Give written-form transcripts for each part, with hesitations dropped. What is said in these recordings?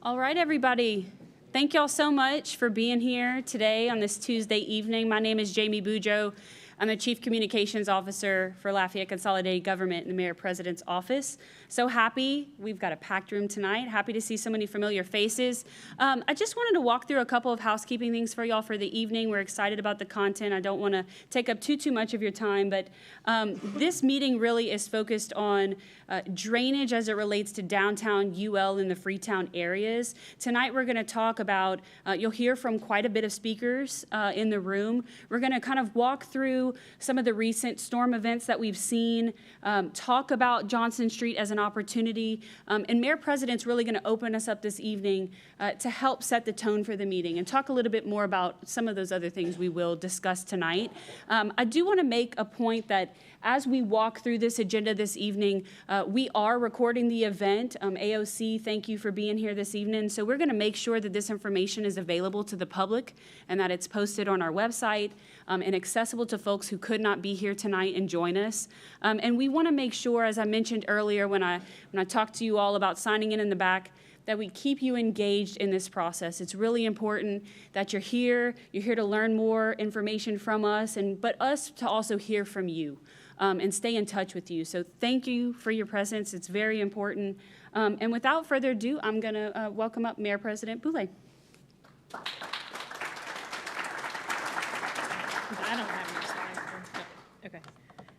All right, everybody. Thank y'all so much for being here today on this Tuesday evening. My name is Jamie Boudreaux. I'm the Chief Communications Officer for Lafayette Consolidated Government in the Mayor President's Office. So happy, we've got a packed room tonight. Happy to see so many familiar faces. I just wanted to walk through a couple of housekeeping things for y'all for the evening. We're excited about the content. I don't want to take up too much of your time, but this meeting really is focused on drainage as it relates to downtown UL and the Freetown areas. Tonight we're going to talk about, you'll hear from quite a bit of speakers in the room. We're going to kind of walk through some of the recent storm events that we've seen, talk about Johnston Street as an opportunity, and Mayor President's really going to open us up this evening to help set the tone for the meeting and talk a little bit more about some of those other things we will discuss tonight. I do want to make a point that as we walk through this agenda this evening, we are recording the event. AOC, thank you for being here this evening. So we're going to make sure that this information is available to the public and that it's posted on our website and accessible to folks who could not be here tonight and join us. And we want to make sure, as I mentioned earlier when I talked to you all about signing in the back, that we keep you engaged in this process. It's really important that you're here to learn more information from us, but us to also hear from you and stay in touch with you. So thank you for your presence. It's very important. And without further ado, I'm going to welcome up Mayor President Boulet. I don't have your slide. Okay.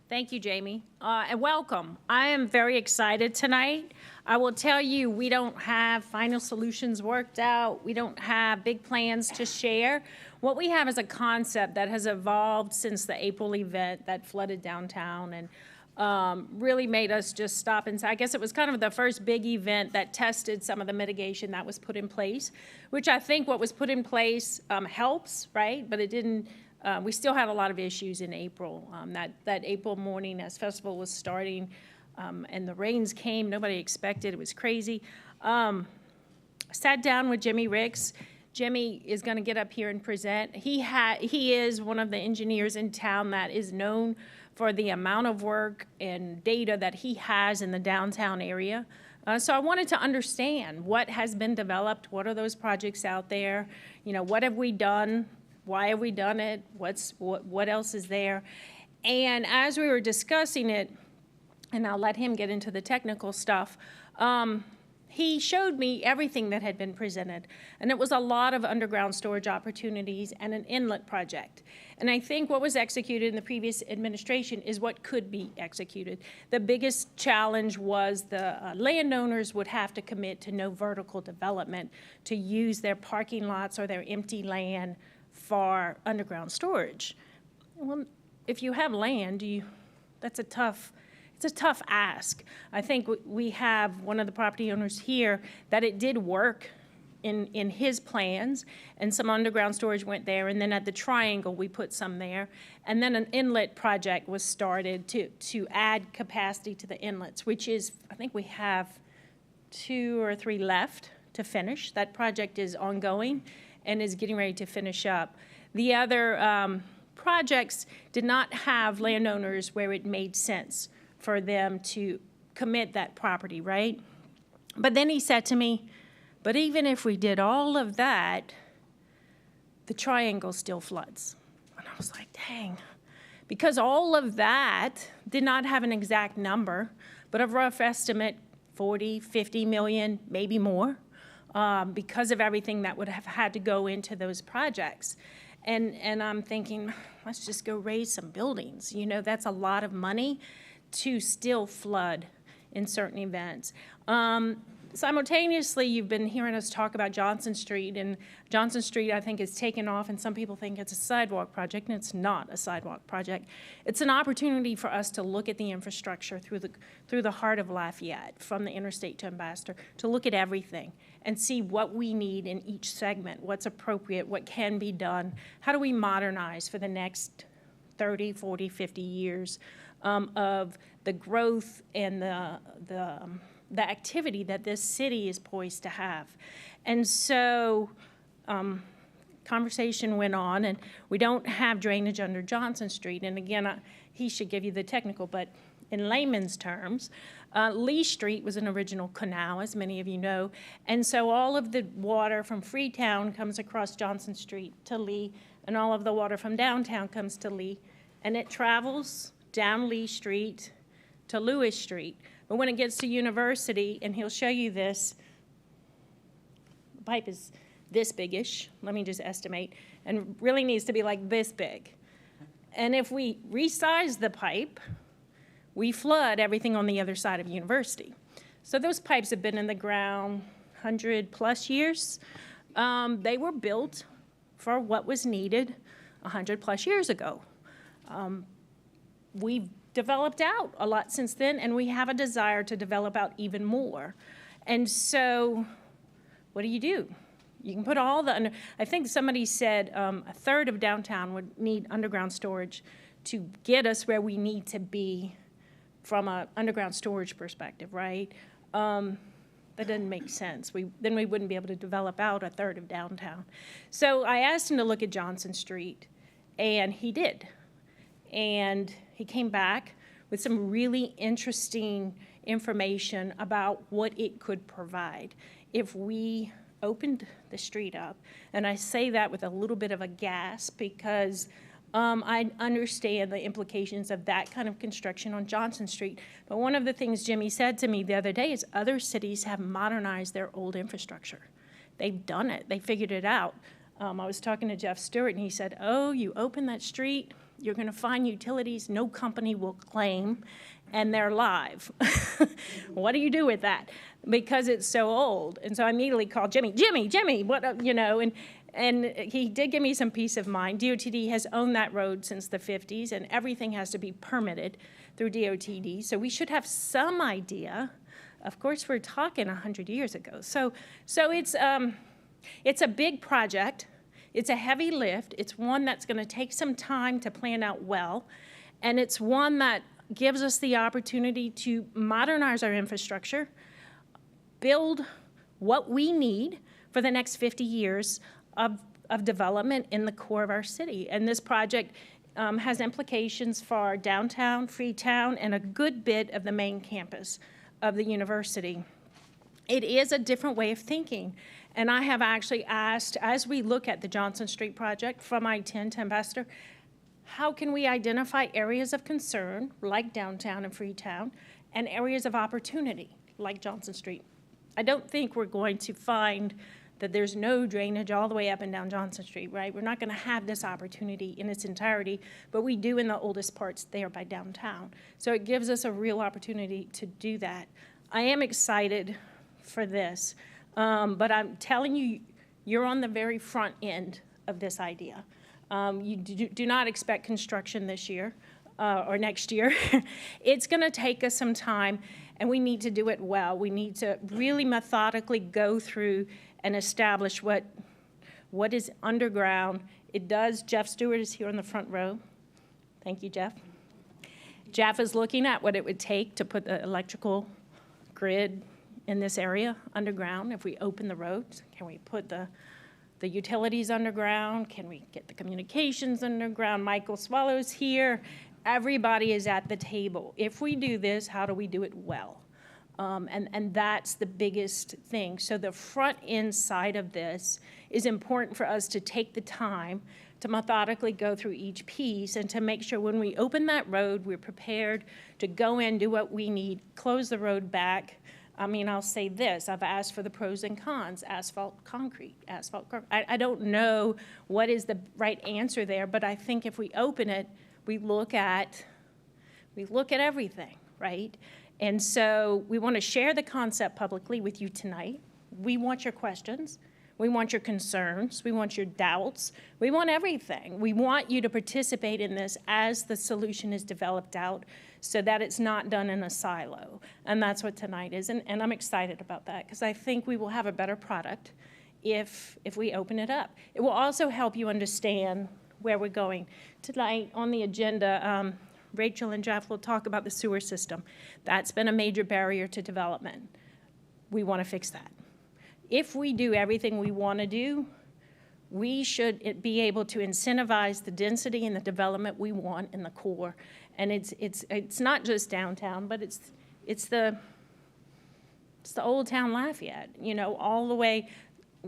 Thank you, Jamie, and welcome. I am very excited tonight. I will tell you, we don't have final solutions worked out. We don't have big plans to share. What we have is a concept that has evolved since the April event that flooded downtown and really made us just stop and say, I guess it was kind of the first big event that tested some of the mitigation that was put in place, which I think what was put in place helps, right? But it didn't. We still had a lot of issues in April. That April morning as festival was starting and the rains came, nobody expected, it was crazy. Sat down with Jimmy Ricks. Jimmy is gonna get up here and present. He is one of the engineers in town that is known for the amount of work and data that he has in the downtown area. So I wanted to understand what has been developed, what are those projects out there, what have we done? Why have we done it? What else is there? And as we were discussing it, and I'll let him get into the technical stuff, he showed me everything that had been presented. And it was a lot of underground storage opportunities and an inlet project. And I think what was executed in the previous administration is what could be executed. The biggest challenge was the landowners would have to commit to no vertical development to use their parking lots or their empty land for underground storage. Well, if you have land, it's a tough ask. I think we have one of the property owners here that it did work in his plans, and some underground storage went there, and then at the Triangle we put some there, and then an inlet project was started to add capacity to the inlets, which is, I think we have 2 or 3 left to finish. That project is ongoing and is getting ready to finish up. The other projects did not have landowners where it made sense for them to commit that property, right? But then he said to me, but even if we did all of that, the Triangle still floods. And I was like, dang. Because all of that did not have an exact number, but a rough estimate, 40, 50 million, maybe more. Because of everything that would have had to go into those projects. And I'm thinking, let's just go raise some buildings. That's a lot of money to still flood in certain events. Simultaneously, you've been hearing us talk about Johnston Street, and Johnston Street, I think, is taken off, and some people think it's a sidewalk project, and it's not a sidewalk project. It's an opportunity for us to look at the infrastructure through the heart of Lafayette, from the interstate to Ambassador, to look at everything and see what we need in each segment, what's appropriate, what can be done, how do we modernize for the next 30, 40, 50 years of the growth and the activity that this city is poised to have. And so conversation went on, and we don't have drainage under Johnston Street. And again, he should give you the technical, but in layman's terms. Lee Street was an original canal, as many of you know, and so all of the water from Freetown comes across Johnston Street to Lee, and all of the water from downtown comes to Lee, and it travels down Lee Street to Lewis Street. But when it gets to University, and he'll show you this, the pipe is this big-ish, let me just estimate, and really needs to be like this big. And if we resize the pipe, we flood everything on the other side of University. So those pipes have been in the ground 100+ years. They were built for what was needed 100+ years ago. We've developed out a lot since then, and we have a desire to develop out even more. And so what do? You can put all the, I think somebody said a third of downtown would need underground storage to get us where we need to be from an underground storage perspective, right? That doesn't make sense. Then we wouldn't be able to develop out a third of downtown. So I asked him to look at Johnston Street, and he did. And he came back with some really interesting information about what it could provide if we opened the street up. And I say that with a little bit of a gasp because I understand the implications of that kind of construction on Johnston Street. But one of the things Jimmy said to me the other day is other cities have modernized their old infrastructure. They've done it. They figured it out. I was talking to Jeff Stewart, and he said, oh, you open that street, you're going to find utilities no company will claim, and they're live. What do you do with that? Because it's so old. And so I immediately called Jimmy, what, you know, and he did give me some peace of mind. DOTD has owned that road since the 50s, and everything has to be permitted through DOTD. So we should have some idea. Of course, we're talking 100 years ago. So it's a big project. It's a heavy lift. It's one that's going to take some time to plan out well, and it's one that gives us the opportunity to modernize our infrastructure, build what we need for the next 50 years of development in the core of our city. And this project has implications for downtown, Freetown, and a good bit of the main campus of the university. It is a different way of thinking. And I have actually asked, as we look at the Johnston Street project from I-10 to Ambassador, how can we identify areas of concern, like downtown and Freetown, and areas of opportunity, like Johnston Street? I don't think we're going to find that there's no drainage all the way up and down Johnston Street, right? We're not going to have this opportunity in its entirety, but we do in the oldest parts there by downtown. So it gives us a real opportunity to do that. I am excited for this, but I'm telling you, you're on the very front end of this idea. You do not expect construction this year or next year. It's going to take us some time, and we need to do it well. We need to really methodically go through and establish what is underground. It does. Jeff Stewart is here in the front row. Thank you, Jeff. Jeff is looking at what it would take to put the electrical grid in this area underground. If we open the roads, can we put the utilities underground? Can we get the communications underground? Michael Swallow's here. Everybody is at the table. If we do this, how do we do it well? And that's the biggest thing. So the front end side of this is important for us to take the time to methodically go through each piece and to make sure when we open that road, we're prepared to go in, do what we need, close the road back. I mean, I'll say this, I've asked for the pros and cons, asphalt, concrete, asphalt, concrete. I don't know what is the right answer there, but I think if we open it, we look at everything, right? And so we want to share the concept publicly with you tonight. We want your questions. We want your concerns. We want your doubts. We want everything. We want you to participate in this as the solution is developed out so that it's not done in a silo. And that's what tonight is. And I'm excited about that because I think we will have a better product if we open it up. It will also help you understand where we're going. Tonight on the agenda, Rachel and Jeff will talk about the sewer system. That's been a major barrier to development. We want to fix that. If we do everything we want to do, we should be able to incentivize the density and the development we want in the core. And it's not just downtown, but it's the old town Lafayette, you know, all the way.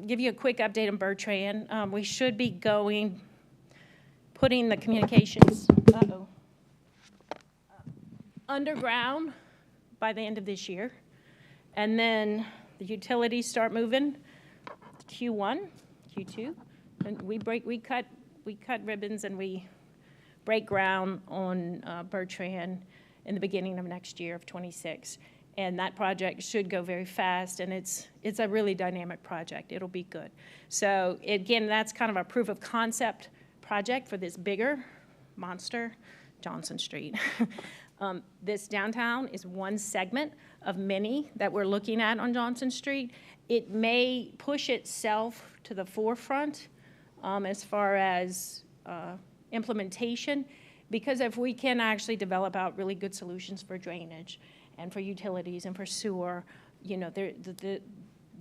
Give you a quick update on Bertrand. We should be putting the communications underground by the end of this year. And then the utilities start moving Q1, Q2. And we cut ribbons and we break ground on Bertrand in the beginning of next year of 26. And that project should go very fast, and it's a really dynamic project. It'll be good. So again, that's kind of a proof of concept project for this bigger monster, Johnston Street. This downtown is one segment of many that we're looking at on Johnston Street. It may push itself to the forefront as far as implementation, because if we can actually develop out really good solutions for drainage and for utilities and for sewer, you know,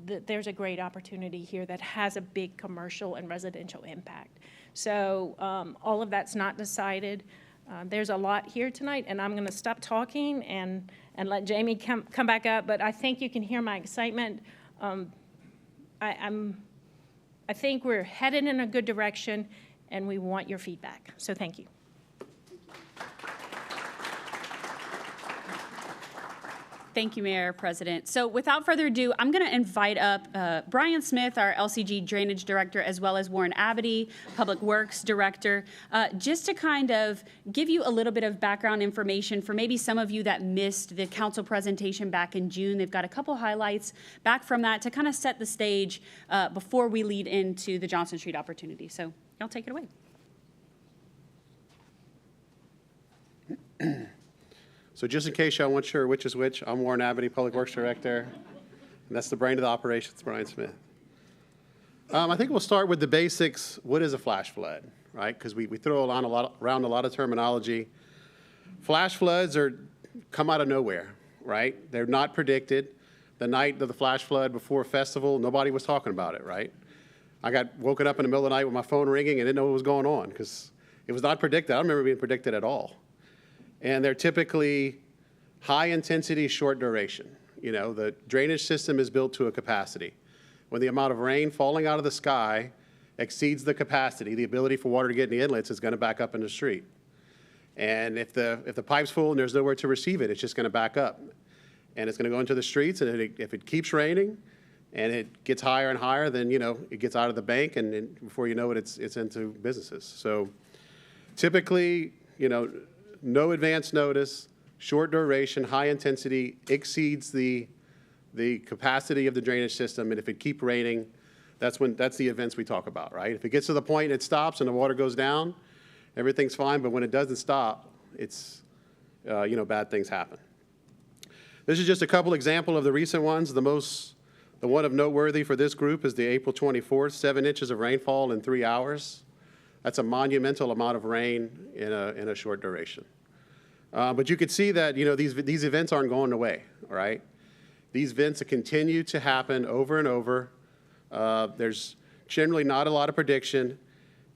there's a great opportunity here that has a big commercial and residential impact. So all of that's not decided. There's a lot here tonight, and I'm going to stop talking and let Jamie come back up. But I think you can hear my excitement. I think we're headed in a good direction, and we want your feedback. So thank you. Thank you, Mayor, President. So without further ado, I'm going to invite up Brian Smith, our LCG Drainage Director, as well as Warren Abity, Public Works Director, just to kind of give you a little bit of background information for maybe some of you that missed the council presentation back in June. They've got a couple highlights back from that to kind of set the stage before we lead into the Johnston Street opportunity. So y'all take it away. So just in case y'all weren't sure which is which, I'm Warren Abity, Public Works Director, and that's the brain of the operations, Brian Smith. I think we'll start with the basics. What is a flash flood, right? Because we throw around a lot of terminology. Flash floods come out of nowhere, right? They're not predicted. The night of the flash flood before a festival, nobody was talking about it, right? I got woken up in the middle of the night with my phone ringing and didn't know what was going on because it was not predicted. I don't remember being predicted at all. And they're typically high intensity, short duration. You know, the drainage system is built to a capacity. When the amount of rain falling out of the sky exceeds the capacity, the ability for water to get in the inlets is going to back up in the street. And if the pipe's full and there's nowhere to receive it, it's just going to back up. And it's going to go into the streets, and if it keeps raining and it gets higher and higher, then, you know, it gets out of the bank, and before you know it, it's into businesses. So typically, you know, no advance notice, short duration, high intensity, exceeds the capacity of the drainage system, and if it keeps raining, that's the events we talk about, right? If it gets to the point it stops and the water goes down, everything's fine, but when it doesn't stop, it's, you know, bad things happen. This is just a couple examples of the recent ones. The one of noteworthy for this group is the April 24th, 7 inches of rainfall in 3 hours. That's a monumental amount of rain in a short duration. But you could see that, you know, these events aren't going away, all right? These events continue to happen over and over. There's generally not a lot of prediction,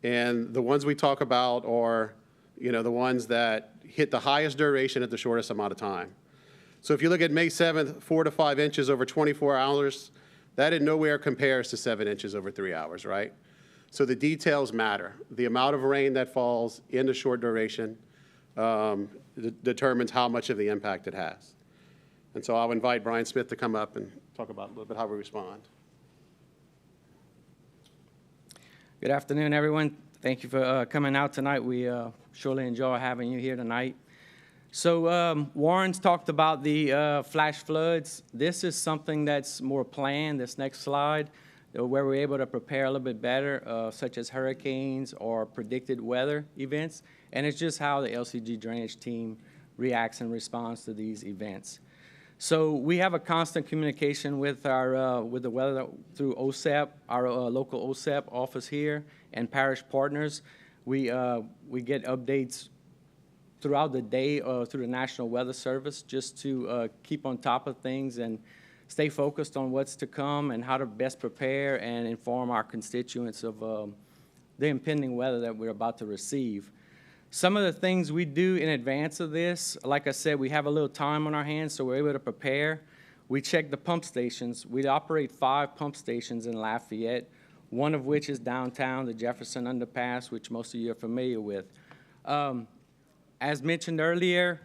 and the ones we talk about are, you know, the ones that hit the highest duration at the shortest amount of time. So if you look at May 7th, 4 to 5 inches over 24 hours, that in nowhere compares to 7 inches over 3 hours, right? So the details matter. The amount of rain that falls in the short duration determines how much of the impact it has. And so I'll invite Brian Smith to come up and talk about a little bit how we respond. Good afternoon, everyone. Thank you for coming out tonight. We surely enjoy having you here tonight. So Warren's talked about the flash floods. This is something that's more planned, this next slide, where we're able to prepare a little bit better, such as hurricanes or predicted weather events. And it's just how the LCG drainage team reacts and responds to these events. So we have a constant communication with the weather through OSEP, our local OSEP office here, and parish partners. We get updates throughout the day through the National Weather Service just to keep on top of things and stay focused on what's to come and how to best prepare and inform our constituents of the impending weather that we're about to receive. Some of the things we do in advance of this, like I said, we have a little time on our hands, so we're able to prepare. We check the pump stations. We operate 5 pump stations in Lafayette, one of which is downtown, the Jefferson Underpass, which most of you are familiar with. As mentioned earlier,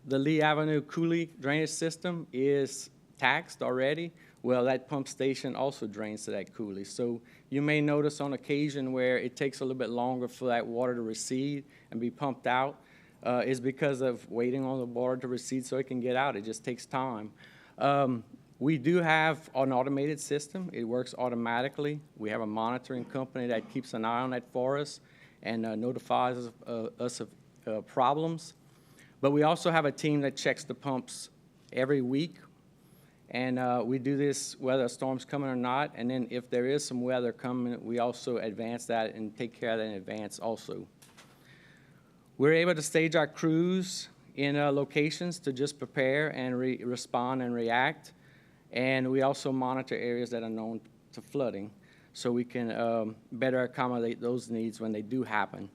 the Lee Avenue Cooley drainage system is taxed already. Well, that pump station also drains to that coulee. So you may notice on occasion where it takes a little bit longer for that water to recede and be pumped out is because of waiting on the water to recede so it can get out. It just takes time. We do have an automated system. It works automatically. We have a monitoring company that keeps an eye on that for us and notifies us of problems. But we also have a team that checks the pumps every week. And we do this whether a storm's coming or not. And then if there is some weather coming, we also advance that and take care of that in advance also. We're able to stage our crews in locations to just prepare and respond and react. And we also monitor areas that are known to flooding so we can better accommodate those needs when they do happen.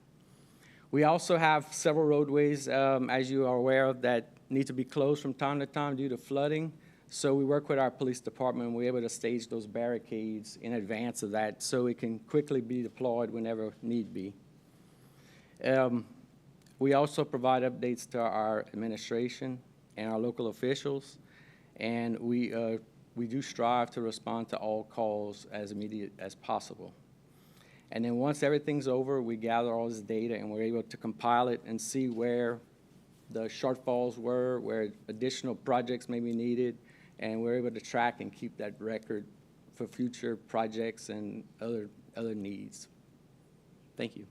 We also have several roadways, as you are aware of, that need to be closed from time to time due to flooding. So we work with our police department, and we're able to stage those barricades in advance of that so it can quickly be deployed whenever need be. We also provide updates to our administration and our local officials, and we do strive to respond to all calls as immediate as possible. And then once everything's over, we gather all this data, and we're able to compile it and see where the shortfalls were, where additional projects may be needed, and we're able to track and keep that record for future projects and other needs. Thank you.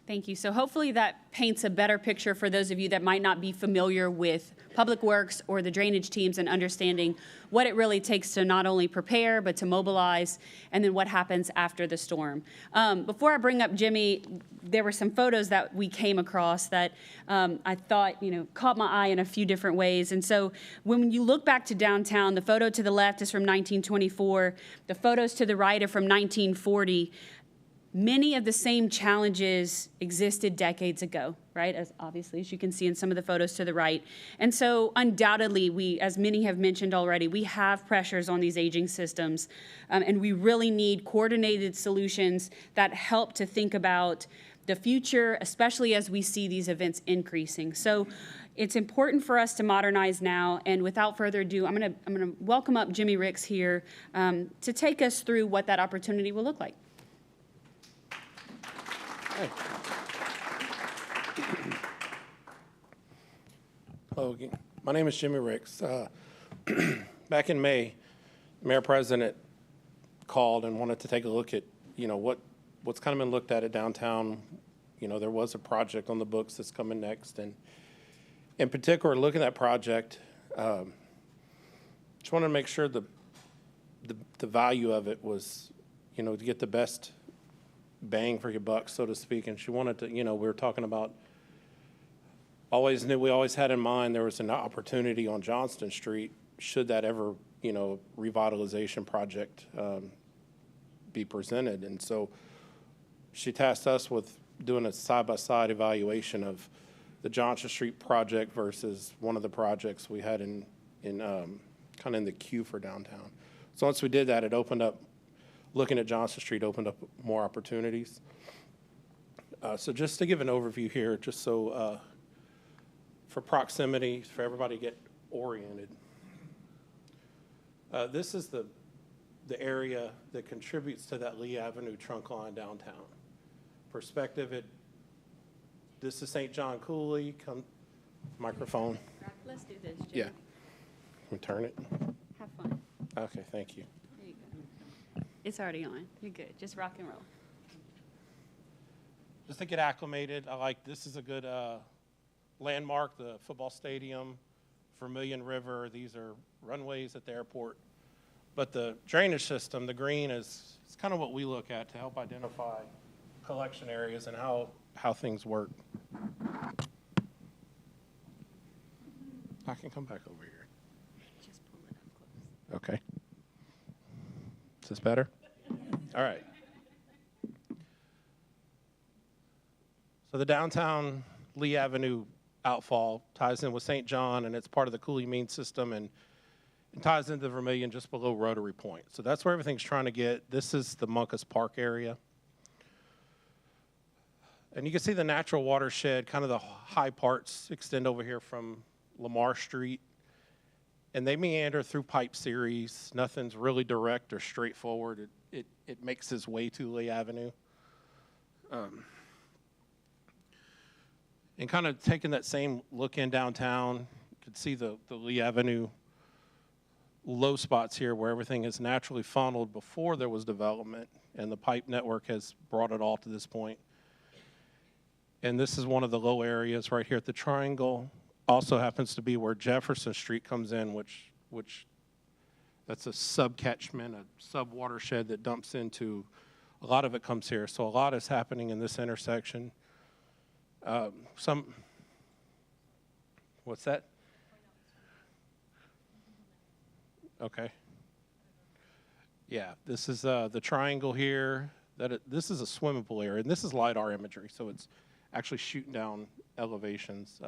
Thank you. So hopefully that paints a better picture for those of you that might not be familiar with Public Works or the drainage teams and understanding what it really takes to not only prepare, but to mobilize, and then what happens after the storm. Before I bring up Jimmy, there were some photos that we came across that I thought, caught my eye in a few different ways. And so when you look back to downtown, the photo to the left is from 1924. The photos to the right are from 1940. Many of the same challenges existed decades ago, right? Obviously, as you can see in some of the photos to the right. And so undoubtedly, we, as many have mentioned already, we have pressures on these aging systems. And we really need coordinated solutions that help to think about the future, especially as we see these events increasing. So it's important for us to modernize now. And without further ado, I'm gonna welcome up Jimmy Ricks here to take us through what that opportunity will look like. Hello again. My name is Jimmy Ricks. Back in May, the Mayor President called and wanted to take a look at, what's kind of been looked at downtown. There was a project on the books that's coming next, and in particular, looking at that project, just wanted to make sure the value of it was, to get the best bang for your buck, so to speak. And she wanted to, we were talking about, we always had in mind there was an opportunity on Johnston Street, should that ever, revitalization project be presented. And so she tasked us with doing a side-by-side evaluation of the Johnston Street project versus one of the projects we had in kind of in the queue for downtown. So once we did that, it opened up, looking at Johnston Street opened up more opportunities. So just to give an overview here, just so for proximity, for everybody to get oriented. This is the area that contributes to that Lee Avenue trunk line downtown. Perspective, this is St. John Cooley, microphone. Let's do this, Jimmy. Yeah. Can we turn it? Have fun. Okay, thank you. There you go. It's already on. You're good. Just rock and roll. Just to get acclimated, this is a good landmark, the football stadium, Vermilion River. These are runways at the airport. But the drainage system, the green, is kind of what we look at to help identify collection areas and how things work. I can come back over here. Just pull it up close. Okay. Is this better? All right. So the downtown Lee Avenue outfall ties in with St. John, and it's part of the Cooley Mean system, and it ties into Vermilion just below Rotary Point. So that's where everything's trying to get. This is the Munkus Park area. And you can see the natural watershed, kind of the high parts extend over here from Lamar Street. And they meander through pipe series. Nothing's really direct or straightforward. It makes its way to Lee Avenue. And kind of taking that same look in downtown, you can see the Lee Avenue low spots here where everything is naturally funneled before there was development, and the pipe network has brought it all to this point. And this is one of the low areas right here at the triangle. Also happens to be where Jefferson Street comes in, which that's a sub-catchment, a sub-watershed that dumps into, a lot of it comes here. So a lot is happening in this intersection. What's that? Okay. Yeah, this is the triangle here. This is a swimming pool area, and this is LiDAR imagery, so it's actually shooting down elevations.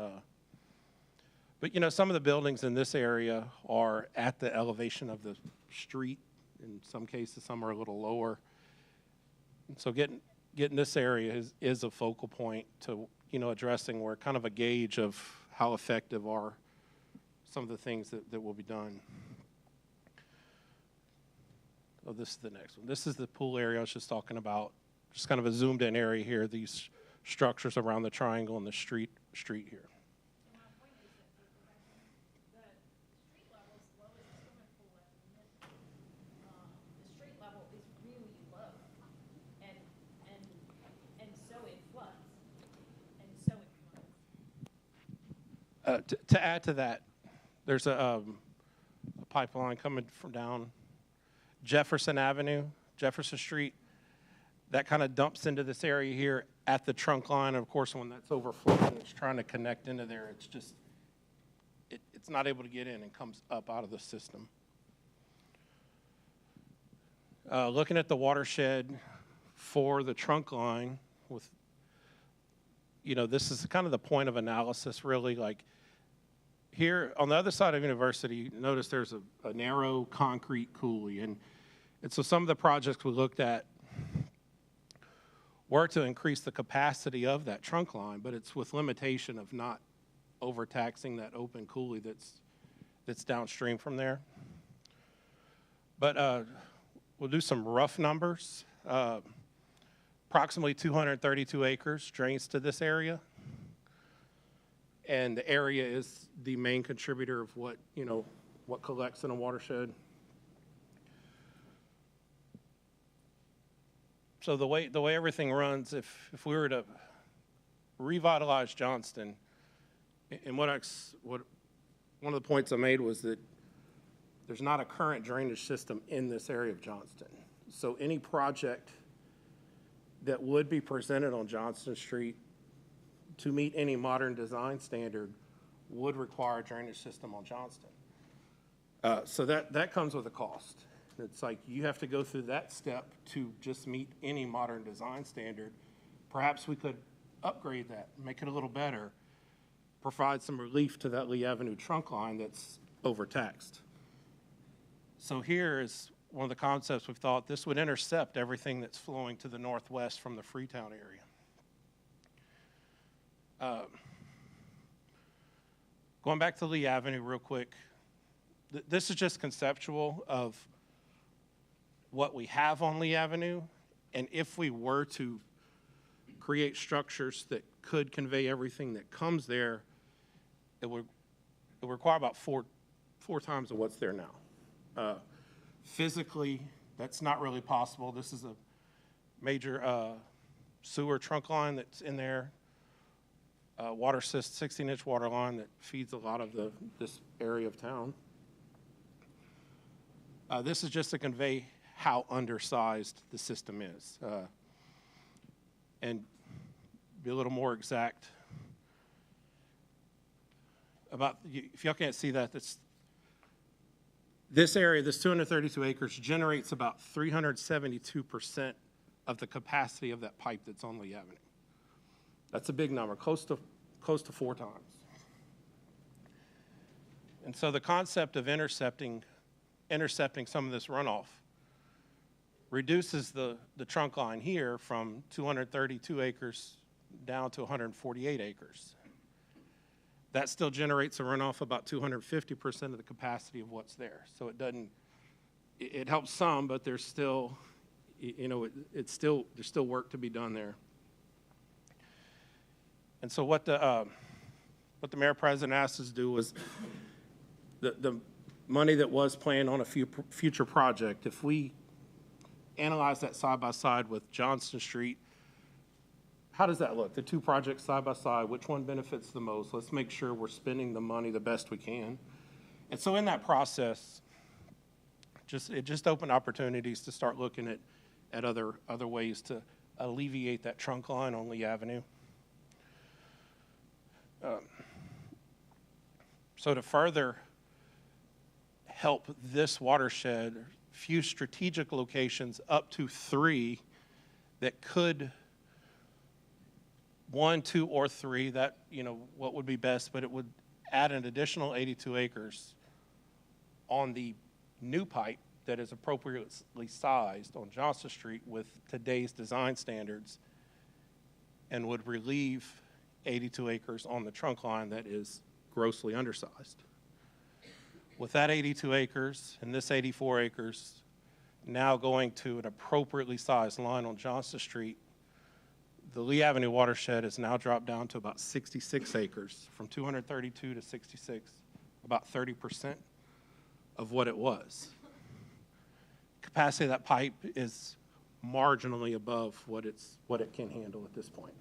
But, you know, some of the buildings in this area are at the elevation of the street. In some cases, some are a little lower. And so getting this area is a focal point to, you know, addressing where kind of a gauge of how effective are some of the things that will be done. Oh, this is the next one. This is the pool area I was just talking about. Just kind of a zoomed in area here, these structures around the triangle and the street here. To add to that, there's a pipeline coming from down Jefferson Avenue, Jefferson Street, that kind of dumps into this area here at the trunk line. And of course, when that's overflowing, it's trying to connect into there. It's just, it's not able to get in and comes up out of the system. Looking at the watershed for the trunk line with, you know, this is kind of the point of analysis, really. Like here on the other side of University, notice there's a narrow concrete coulee. And so some of the projects we looked at were to increase the capacity of that trunk line, but it's with limitation of not overtaxing that open coulee that's downstream from there. But we'll do some rough numbers. Approximately 232 acres drains to this area. And the area is the main contributor of what, you know, what collects in a watershed. So the way everything runs, if we were to revitalize Johnston, and one of the points I made was that there's not a current drainage system in this area of Johnston. So any project that would be presented on Johnston Street to meet any modern design standard would require a drainage system on Johnston. So that comes with a cost. It's like you have to go through that step to just meet any modern design standard. Perhaps we could upgrade that, make it a little better, provide some relief to that Lee Avenue trunk line that's overtaxed. So here is one of the concepts we've thought. This would intercept everything that's flowing to the northwest from the Freetown area. Going back to Lee Avenue real quick, this is just conceptual of what we have on Lee Avenue, and if we were to create structures that could convey everything that comes there, it would require about four times of what's there now. Physically, that's not really possible. This is a major sewer trunk line that's in there. Water system, 16-inch water line that feeds a lot of this area of town. This is just to convey how undersized the system is. And be a little more exact about, if y'all can't see that, This area, this 232 acres, generates about 372% of the capacity of that pipe that's on Lee Avenue. That's a big number, close to 4 times. And so the concept of intercepting some of this runoff reduces the trunk line here from 232 acres down to 148 acres. That still generates a runoff about 250% of the capacity of what's there. So it helps some, but there's still, there's still work to be done there. And so what the mayor president asked us to do was the money that was planned on a future project, if we analyze that side by side with Johnston Street, how does that look? The two projects side by side, which one benefits the most? Let's make sure we're spending the money the best we can. And so in that process, it just opened opportunities to start looking at other ways to alleviate that trunk line on Lee Avenue. So to further help this watershed, few strategic locations up to 3 that could, 1, 2, or 3, that, what would be best, but it would add an additional 82 acres on the new pipe that is appropriately sized on Johnston Street with today's design standards, and would relieve 82 acres on the trunk line that is grossly undersized. With that 82 acres and this 84 acres now going to an appropriately sized line on Johnston Street, the Lee Avenue watershed has now dropped down to about 66 acres, from 232 to 66, about 30% of what it was. Capacity of that pipe is marginally above what it can handle at this point.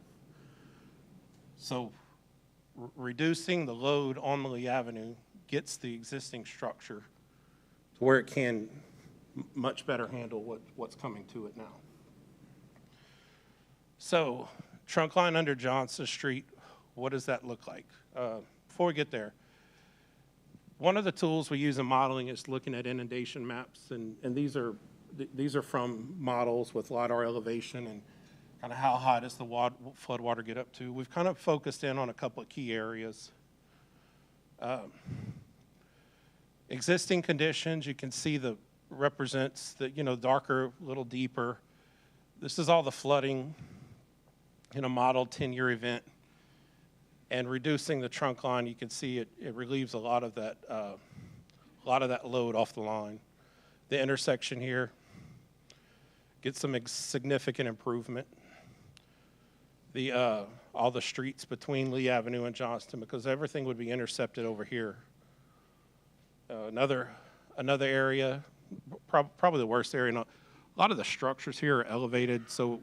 So reducing the load on Lee Avenue gets the existing structure to where it can much better handle what's coming to it now. So trunk line under Johnston Street, what does that look like? Before we get there, one of the tools we use in modeling is looking at inundation maps, and these are from models with LiDAR elevation and kind of how high does the flood water get up to. We've kind of focused in on a couple of key areas. Existing conditions, you can see represents the, darker, a little deeper. This is all the flooding in a modeled 10-year event. And reducing the trunk line, you can see it relieves a lot of that load off the line. The intersection here gets some significant improvement. All the streets between Lee Avenue and Johnston, because everything would be intercepted over here. Another area, probably the worst area. A lot of the structures here are elevated, so.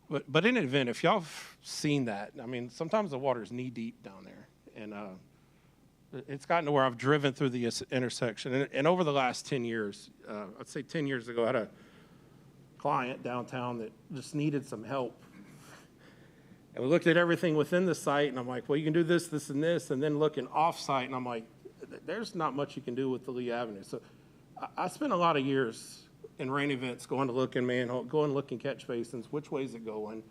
But in an event, if y'all have seen that, I mean, sometimes the water is knee deep down there, and it's gotten to where I've driven through the intersection, and over the last 10 years, I'd say 10 years ago, I had a client downtown that just needed some help. And we looked at everything within the site, and I'm like, well, you can do this, this, and this, and then looking off-site, and I'm like, there's not much you can do with the Lee Avenue. So I spent a lot of years in rain events going to look in manhole, go and look in catch basins, which way is it going,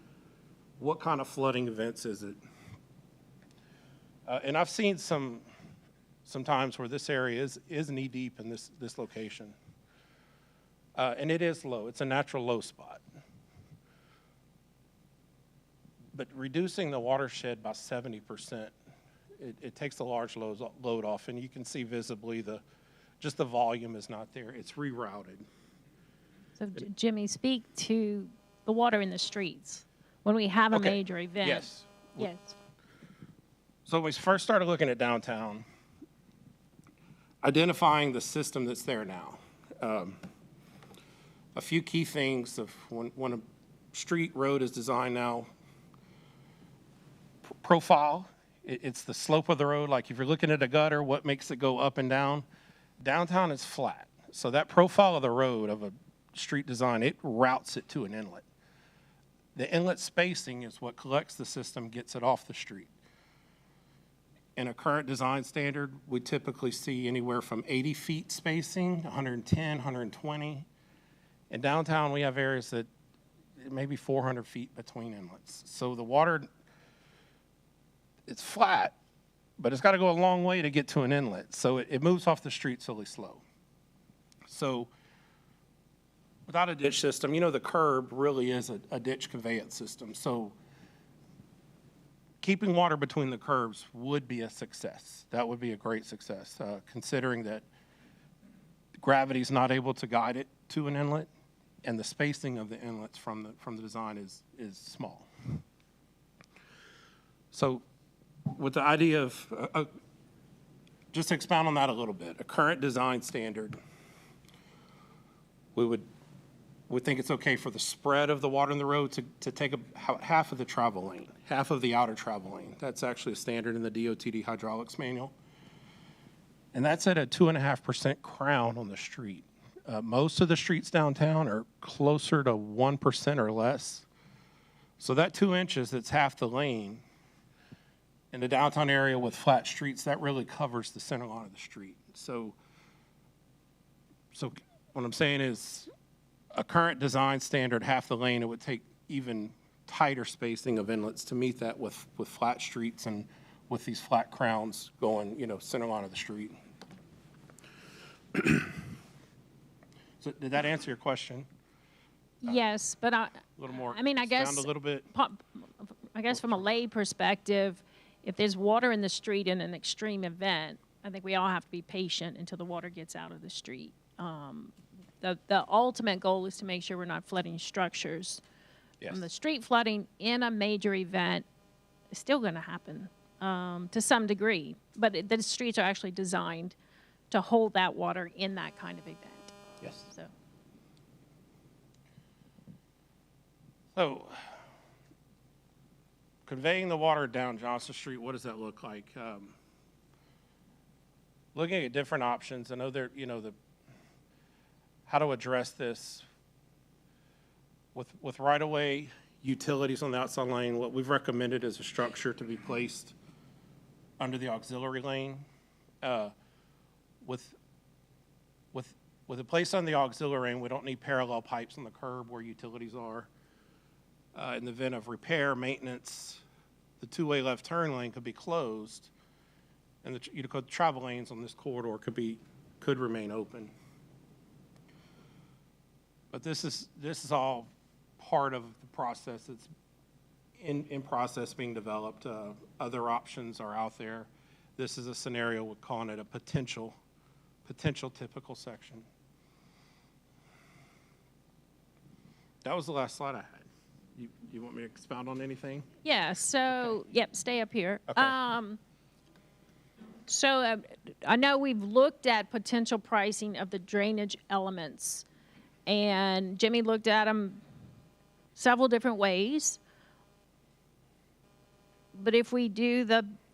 what kind of flooding events is it? And I've seen some times where this area is knee deep in this location. And it is low, it's a natural low spot. But reducing the watershed by 70%, it takes the large load off, and you can see visibly just the volume is not there. It's rerouted. So Jimmy, speak to the water in the streets when we have a major event. Yes. Yes. So when we first started looking at downtown, identifying the system that's there now. A few key things of when a street road is designed now. Profile, it's the slope of the road. Like if you're looking at a gutter, what makes it go up and down? Downtown is flat. So that profile of the road of a street design, it routes it to an inlet. The inlet spacing is what collects the system, gets it off the street. in a current design standard, we typically see anywhere from 80 feet spacing, 110, 120. In downtown, we have areas that maybe 400 feet between inlets. So the water, it's flat, but it's got to go a long way to get to an inlet. So it moves off the street really slow. So without a ditch system, you know, the curb really is a ditch conveyance system. So keeping water between the curbs would be a success. That would be a great success, considering that gravity's not able to guide it to an inlet, and the spacing of the inlets from the design is small. So with the idea of, just to expound on that a little bit, a current design standard, we think it's okay for the spread of the water in the road to take half of the travel lane, half of the outer travel lane. That's actually a standard in the DOTD hydraulics manual. And that's at a 2.5% crown on the street. Most of the streets downtown are closer to 1% or less. So that 2 inches, that's half the lane, in the downtown area with flat streets, that really covers the center line of the street. So what I'm saying is, a current design standard, half the lane, it would take even tighter spacing of inlets to meet that with flat streets and with these flat crowns going, you know, center line of the street. So did that answer your question? Yes, but A little more. I mean, I guess. Expound a little bit. I guess from a lay perspective, if there's water in the street in an extreme event, I think we all have to be patient until the water gets out of the street. The ultimate goal is to make sure we're not flooding structures. Yes. The street flooding in a major event is still going to happen to some degree, but the streets are actually designed to hold that water in that kind of event. Yes. So, conveying the water down Johnston Street, what does that look like? Looking at different options, I know there, you know, how to address this with right-of-way utilities on the outside lane. What we've recommended is a structure to be placed under the auxiliary lane. With a place on the auxiliary lane, we don't need parallel pipes on the curb where utilities are. In the event of repair, maintenance, the two-way left turn lane could be closed, and the travel lanes on this corridor could remain open. But this is all part of the process. It's in process being developed. Other options are out there. This is a scenario we're calling it a potential typical section. That was the last slide I had. You want me to expound on anything? yeah, so, Okay. Yep, stay up here. Okay. So I know we've looked at potential pricing of the drainage elements, and Jimmy looked at them several different ways. But if we do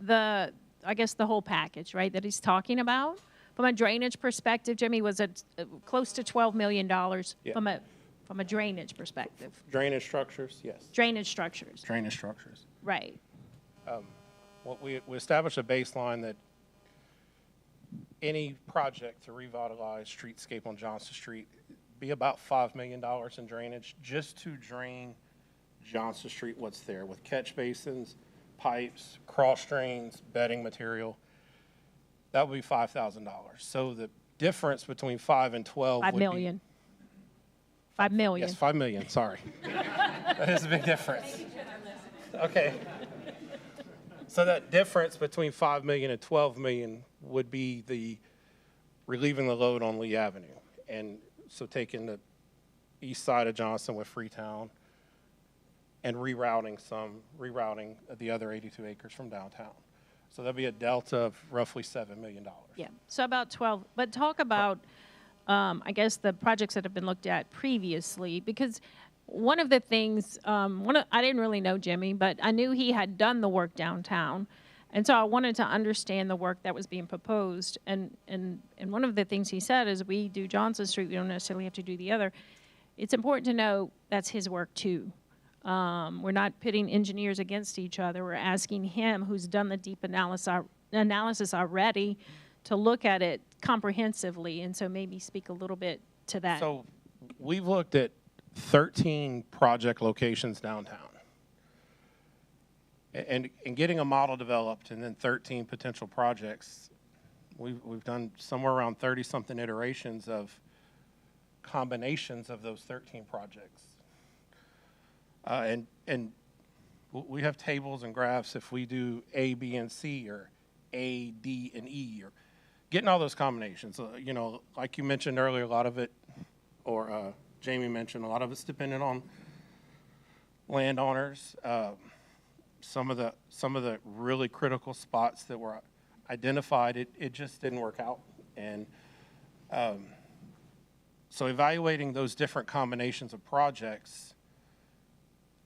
I guess the whole package, right, that he's talking about, from a drainage perspective, Jimmy, was at close to $12 million Yeah. from a drainage perspective. Drainage structures, yes. Drainage structures, Drainage structures. right. Well, we established a baseline that any project to revitalize streetscape on Johnston Street be about $5 million in drainage just to drain Johnston Street, what's there, with catch basins, pipes, cross drains, bedding material. That would be $5,000. So the difference between 5 and 12 $5 would million. $5 million. Yes, 5 million, sorry. That is a big difference. Okay. So that difference between 5 million and 12 million would be the relieving the load on Lee Avenue. And so taking the east side of Johnston with Freetown and rerouting the other 82 acres from downtown. So that'd be a delta of roughly $7 million. Yeah, so about 12, but talk about, I guess, the projects that have been looked at previously, because one of the things, I didn't really know Jimmy, but I knew he had done the work downtown, and so I wanted to understand the work that was being proposed, and one of the things he said is, we do Johnston Street, we don't necessarily have to do the other. It's important to know that's his work too. We're not pitting engineers against each other. We're asking him, who's done the deep analysis analysis already to look at it comprehensively, and so maybe speak a little bit to that. So we've looked at 13 project locations downtown. And getting a model developed and then 13 potential projects, we've done somewhere around 30-something iterations of combinations of those 13 projects. And we have tables and graphs if we do A, B, and C, or A, D, and E, or getting all those combinations. You know, like you mentioned earlier, a lot of it, or Jamie mentioned, a lot of it's dependent on landowners. Some of the really critical spots that were identified, it just didn't work out. And so evaluating those different combinations of projects,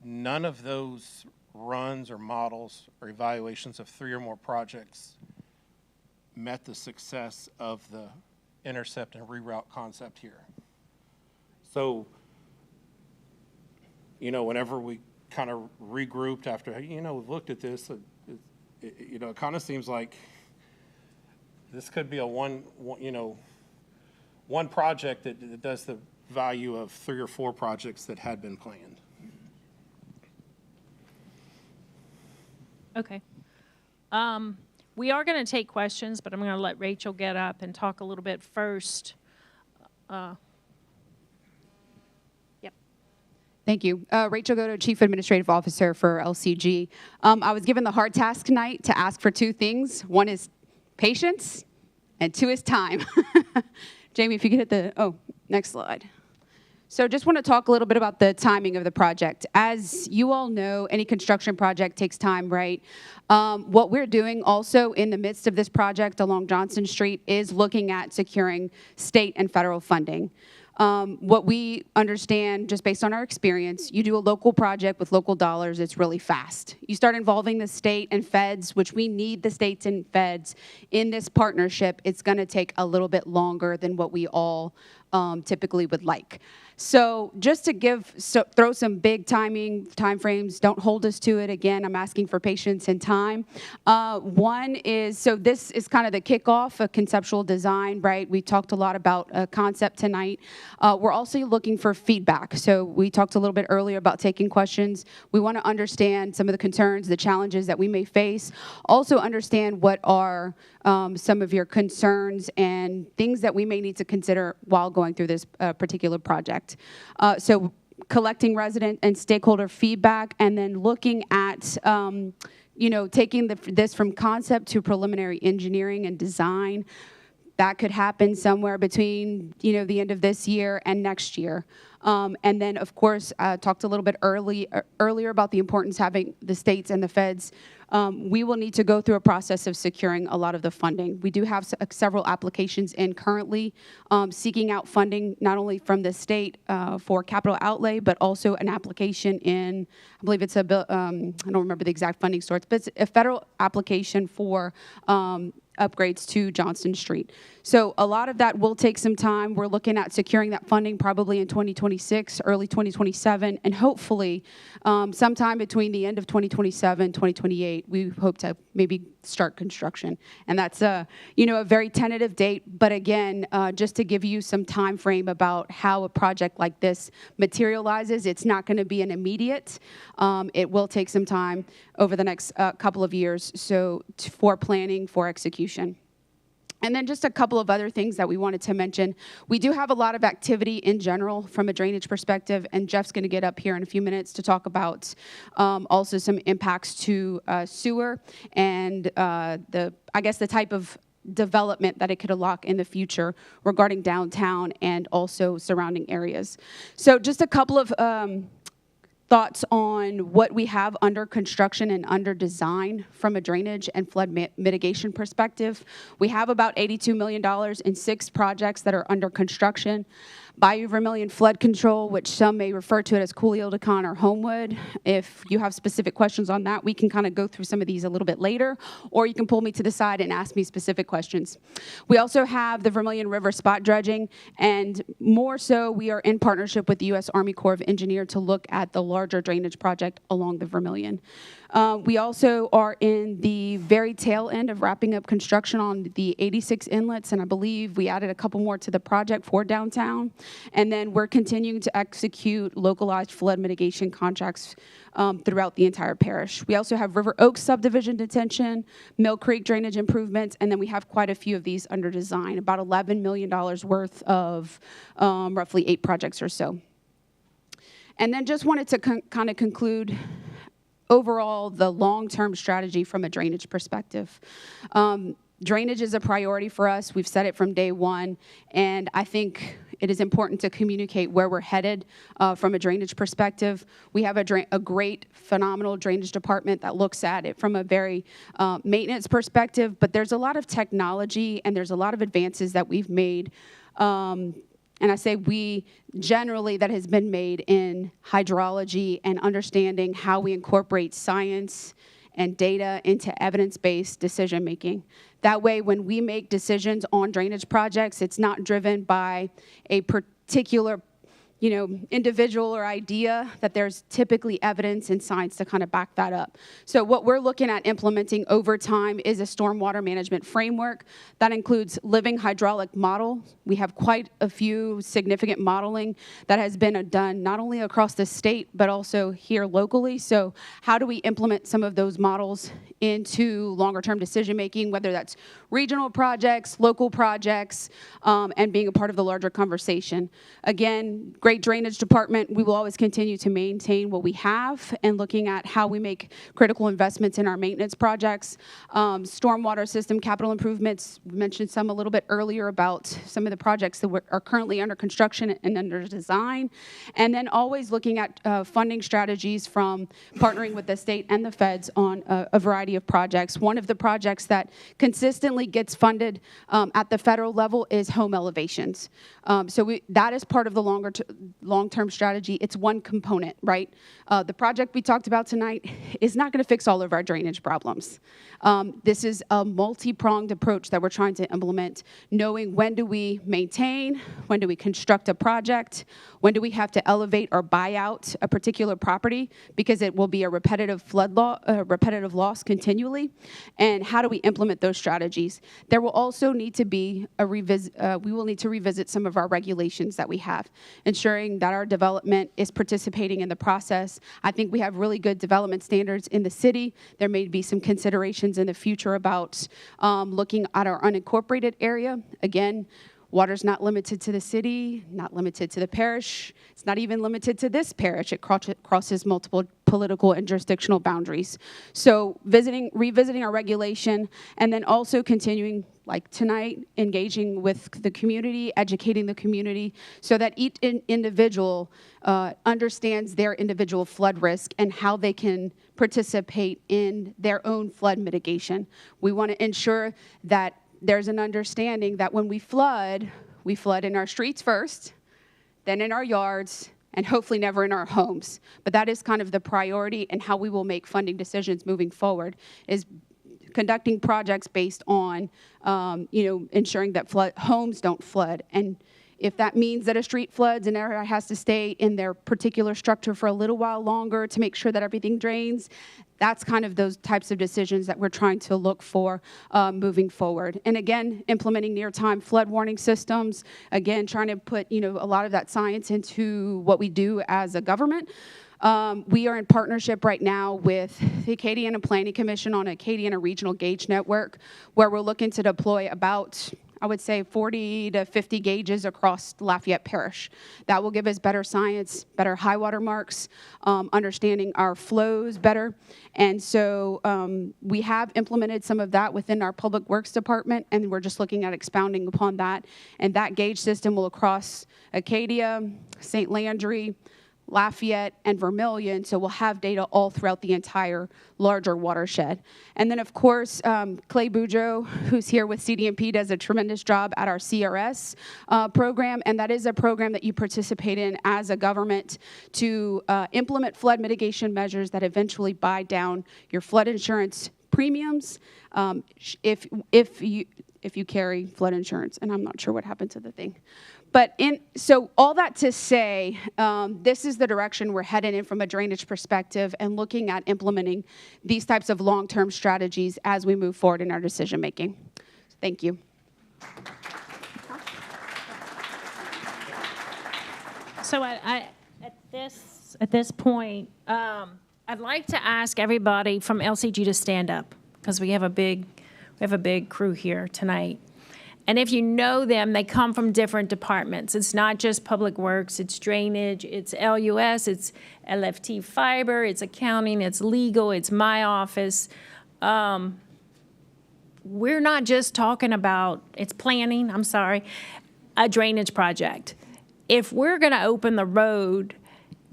none of those runs or models or evaluations of 3 or more projects met the success of the intercept and reroute concept here. So, you know, whenever we kind of regrouped after, you know, we've looked at this, you know, it kind of seems like this could be a one project that does the value of 3 or 4 projects that had been planned. Okay. We are going to take questions, but I'm going to let Rachel get up and talk a little bit first. Yep. Thank you. Rachel Goto, Chief Administrative Officer for LCG. I was given the hard task tonight to ask for 2 things. 1 is patience, and 2 is time. Jamie, if you could hit the, next slide. So just want to talk a little bit about the timing of the project. As you all know, any construction project takes time, right? What we're doing also in the midst of this project along Johnston Street is looking at securing state and federal funding. What we understand, just based on our experience, you do a local project with local dollars, it's really fast. You start involving the state and feds, which we need the states and feds in this partnership, it's going to take a little bit longer than what we all typically would like. So just to throw some big time frames, don't hold us to it. Again, I'm asking for patience and time. 1 is, so this is kind of the kickoff, a conceptual design, right? We talked a lot about a concept tonight. We're also looking for feedback. So we talked a little bit earlier about taking questions. We want to understand some of the concerns, the challenges that we may face. Also understand what are some of your concerns and things that we may need to consider while going through this particular project. So collecting resident and stakeholder feedback, and then looking at, you know, taking this from concept to preliminary engineering and design. That could happen somewhere between, you know, the end of this year and next year. And then, of course, talked a little bit earlier about the importance of having the states and the feds. We will need to go through a process of securing a lot of the funding. We do have several applications in currently seeking out funding, not only from the state for capital outlay, but also an application in, I believe it's a bill, I don't remember the exact funding source, but it's a federal application for upgrades to Johnston Street. So a lot of that will take some time. We're looking at securing that funding probably in 2026, early 2027, and hopefully sometime between the end of 2027, 2028, we hope to maybe start construction. And that's you know, a very tentative date, but again, just to give you some time frame about how a project like this materializes, it's not going to be an immediate. It will take some time over the next couple of years, so for planning, for execution. And then just a couple of other things that we wanted to mention. We do have a lot of activity in general from a drainage perspective, and Jeff's going to get up here in a few minutes to talk about also some impacts to sewer and I guess the type of development that it could unlock in the future regarding downtown and also surrounding areas. So just a couple of thoughts on what we have under construction and under design from a drainage and flood mitigation perspective. We have about $82 million in 6 projects that are under construction. Bayou Vermilion flood control, which some may refer to it as Coolio-Decon or Homewood. If you have specific questions on that, we can kind of go through some of these a little bit later, or you can pull me to the side and ask me specific questions. We also have the Vermilion River spot dredging, and more so, we are in partnership with the U.S. Army Corps of Engineers to look at the larger drainage project along the Vermilion. We also are in the very tail end of wrapping up construction on the 86 inlets, and I believe we added a couple more to the project for downtown. And then we're continuing to execute localized flood mitigation contracts throughout the entire parish. We also have River Oaks subdivision detention, Mill Creek drainage improvements, and then we have quite a few of these under design, about $11 million worth of roughly 8 projects or so. And then just wanted to kind of conclude overall the long-term strategy from a drainage perspective. Drainage is a priority for us. We've said it from day one, and I think it is important to communicate where we're headed from a drainage perspective. We have a great, phenomenal drainage department that looks at it from a very maintenance perspective, but there's a lot of technology and there's a lot of advances that we've made, and I say we, generally, that has been made in hydrology and understanding how we incorporate science and data into evidence-based decision-making. That way, when we make decisions on drainage projects, it's not driven by a particular individual or idea, that there's typically evidence and science to kind of back that up. So what we're looking at implementing over time is a stormwater management framework that includes living hydraulic model. We have quite a few significant modeling that has been done not only across the state, but also here locally. So how do we implement some of those models into longer term decision making, whether that's regional projects, local projects, and being a part of the larger conversation. Again, great drainage department. We will always continue to maintain what we have and looking at how we make critical investments in our maintenance projects. Stormwater system capital improvements, we mentioned some a little bit earlier about some of the projects that are currently under construction and under design. And then always looking at funding strategies from partnering with the state and the feds on a variety of projects. One of the projects that consistently gets funded at the federal level is home elevations. So that is part of the long-term strategy. It's one component, right? The project we talked about tonight is not going to fix all of our drainage problems. This is a multi-pronged approach that we're trying to implement, knowing when do we maintain, when do we construct a project, when do we have to elevate or buy out a particular property because it will be a repetitive repetitive loss continually, and how do we implement those strategies. There will also need to be a we will need to revisit some of our regulations that we have, ensuring that our development is participating in the process. I think we have really good development standards in the city. There may be some considerations in the future about looking at our unincorporated area. Again, water's not limited to the city, not limited to the parish. It's not even limited to this parish. It crosses multiple political and jurisdictional boundaries. So revisiting our regulation, and then also continuing, like tonight, engaging with the community, educating the community, so that each individual understands their individual flood risk and how they can participate in their own flood mitigation. We want to ensure that there's an understanding that when we flood in our streets first, then in our yards, and hopefully never in our homes. But that is kind of the priority, and how we will make funding decisions moving forward is conducting projects based on, ensuring that homes don't flood. And if that means that a street floods and area has to stay in their particular structure for a little while longer to make sure that everything drains, that's kind of those types of decisions that we're trying to look for moving forward. And again, implementing near-time flood warning systems, again, trying to put, a lot of that science into what we do as a government. We are in partnership right now with the Acadiana Planning Commission on Acadiana Regional Gauge Network, where we're looking to deploy about, I would say, 40 to 50 gauges across Lafayette Parish. That will give us better science, better high water marks, understanding our flows better. And so we have implemented some of that within our Public Works Department, and we're just looking at expounding upon that. And that gauge system will cross Acadia, St. Landry, Lafayette, and Vermilion, so we'll have data all throughout the entire larger watershed. And then, of course, Clay Boudreaux, who's here with CDMP, does a tremendous job at our CRS program, and that is a program that you participate in as a government to implement flood mitigation measures that eventually buy down your flood insurance premiums if you carry flood insurance, and I'm not sure what happened to the thing. But so all that to say, this is the direction we're headed in from a drainage perspective and looking at implementing these types of long-term strategies as we move forward in our decision making. Thank you. So at this point, I'd like to ask everybody from LCG to stand up because we have a big crew here tonight. And if you know them, they come from different departments. It's not just Public Works, it's drainage, it's LUS, it's LFT fiber, it's accounting, it's legal, it's my office. We're not just talking about, it's planning, I'm sorry, a drainage project. If we're gonna open the road,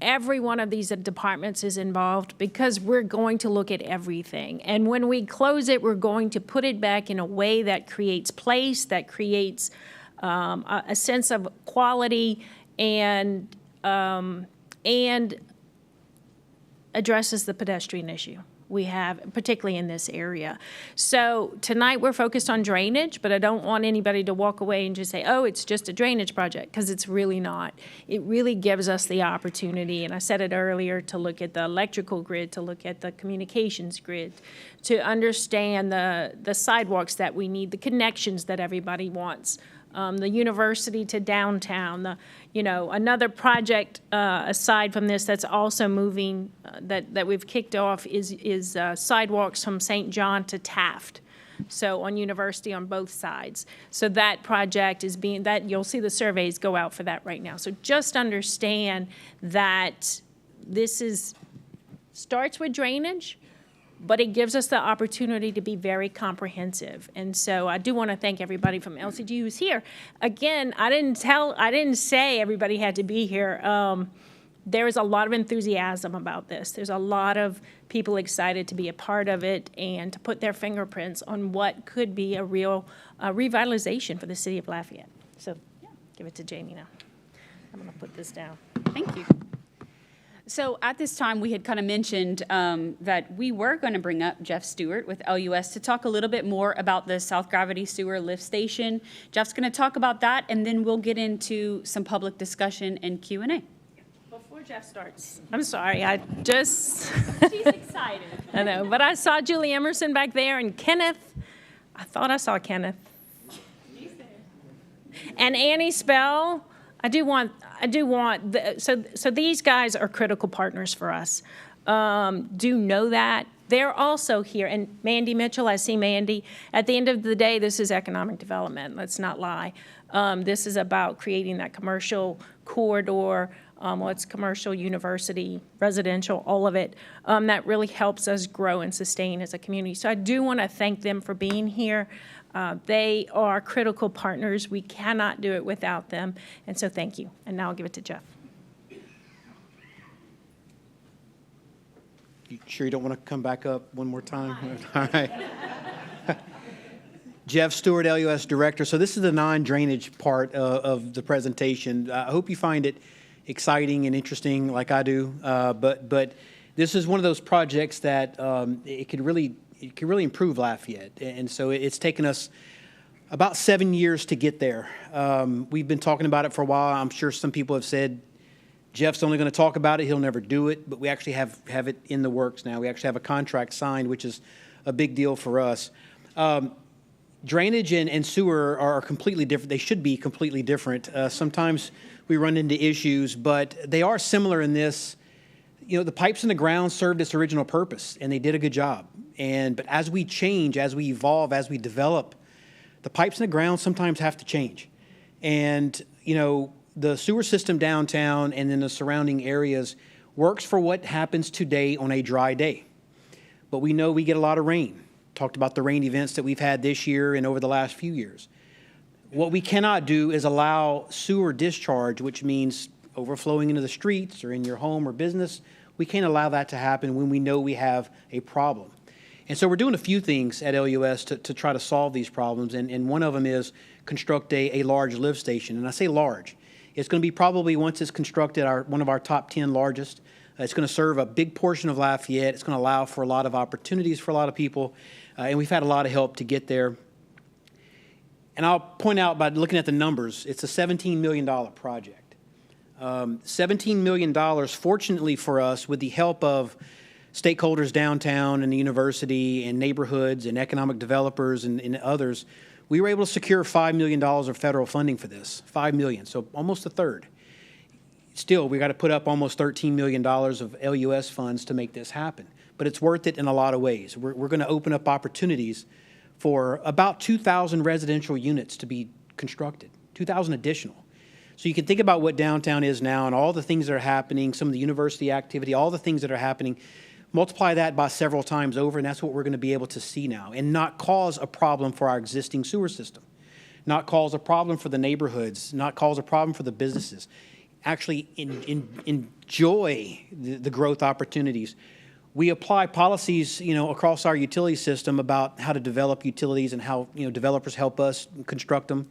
every one of these departments is involved because we're going to look at everything. And when we close it, we're going to put it back in a way that creates place, that creates a sense of quality and addresses the pedestrian issue we have, particularly in this area. So tonight we're focused on drainage, but I don't want anybody to walk away and just say, oh, it's just a drainage project, because it's really not. It really gives us the opportunity, and I said it earlier, to look at the electrical grid, to look at the communications grid, to understand the sidewalks that we need, the connections that everybody wants. The university to downtown, another project aside from this that's also moving, that we've kicked off is sidewalks from St. John to Taft. So on University on both sides. So that project is you'll see the surveys go out for that right now. So just understand that this starts with drainage, but it gives us the opportunity to be very comprehensive. And so I do want to thank everybody from LCG who's here. Again, I didn't say everybody had to be here. There is a lot of enthusiasm about this. There's a lot of people excited to be a part of it and to put their fingerprints on what could be a real revitalization for the city of Lafayette. So yeah, give it to Jamie now. I'm going to put this down. Thank you. So at this time, we had kind of mentioned that we were going to bring up Jeff Stewart with LUS to talk a little bit more about the South Gravity Sewer Lift Station. Jeff's going to talk about that, and then we'll get into some public discussion and Q&A. Before Jeff starts, I'm sorry, She's excited. I know, but I saw Julie Emerson back there, and Kenneth. I thought I saw Kenneth. And Annie Spell. So these guys are critical partners for us. Do know that. They're also here. And Mandy Mitchell, I see Mandy. At the end of the day, this is economic development. Let's not lie. This is about creating that commercial corridor, what's commercial, university, residential, all of it, that really helps us grow and sustain as a community. So I do want to thank them for being here. They are critical partners. We cannot do it without them. And so thank you. And now I'll give it to Jeff. You sure you don't want to come back up one more time? All right. Jeff Stewart, LUS Director. So this is the non-drainage part of the presentation. I hope you find it exciting and interesting like I do. But this is one of those projects that it can really improve Lafayette. And so it's taken us about 7 years to get there. We've been talking about it for a while. I'm sure some people have said, Jeff's only going to talk about it. He'll never do it. But we actually have it in the works now. We actually have a contract signed, which is a big deal for us. Drainage and sewer are completely different. They should be completely different. Sometimes we run into issues, but they are similar in this. The pipes in the ground served its original purpose, and they did a good job. But as we change, as we evolve, as we develop, the pipes in the ground sometimes have to change. And, the sewer system downtown and then the surrounding areas works for what happens today on a dry day. But we know we get a lot of rain. Talked about the rain events that we've had this year and over the last few years. What we cannot do is allow sewer discharge, which means overflowing into the streets or in your home or business. We can't allow that to happen when we know we have a problem. And so we're doing a few things at LUS to try to solve these problems, and one of them is construct a large lift station. And I say large. It's going to be probably, once it's constructed, one of our top 10 largest. It's going to serve a big portion of Lafayette. It's going to allow for a lot of opportunities for a lot of people, and we've had a lot of help to get there. And I'll point out, by looking at the numbers, it's a $17 million project. $17 million, fortunately for us, with the help of stakeholders downtown and the university and neighborhoods and economic developers and others, we were able to secure $5 million of federal funding for this, $5 million, so almost a third. Still, we got to put up almost $13 million of LUS funds to make this happen, but it's worth it in a lot of ways. We're going to open up opportunities for about 2,000 residential units to be constructed, 2,000 additional. So you can think about what downtown is now and all the things that are happening, some of the university activity, all the things that are happening. Multiply that by several times over, and that's what we're going to be able to see now, and not cause a problem for our existing sewer system, not cause a problem for the neighborhoods, not cause a problem for the businesses. Actually enjoy the growth opportunities. We apply policies, across our utility system about how to develop utilities and how, developers help us construct them.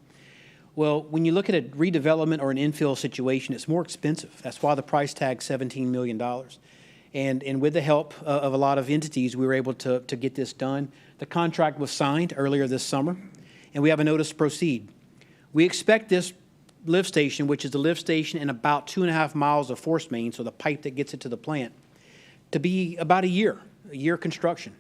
Well, when you look at a redevelopment or an infill situation, it's more expensive. That's why the price tag's $17 million. And with the help of a lot of entities, we were able to get this done. The contract was signed earlier this summer, and we have a notice to proceed. We expect this lift station, which is the lift station and about 2.5 miles of force main, so the pipe that gets it to the plant, to be about a year construction.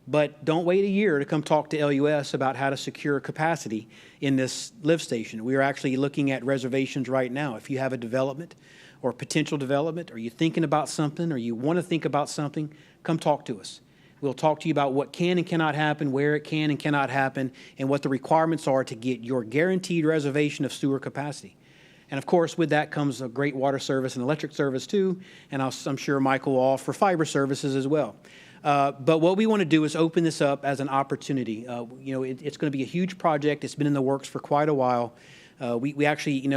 But don't wait a year to come talk to LUS about how to secure capacity in this lift station. We are actually looking at reservations right now. If you have a development or potential development, or you're thinking about something, or you want to think about something, come talk to us. We'll talk to you about what can and cannot happen, where it can and cannot happen, and what the requirements are to get your guaranteed reservation of sewer capacity. And of course, with that comes a great water service and electric service too, and I'm sure Michael will offer fiber services as well. But what we want to do is open this up as an opportunity. It's going to be a huge project. It's been in the works for quite a while. We actually,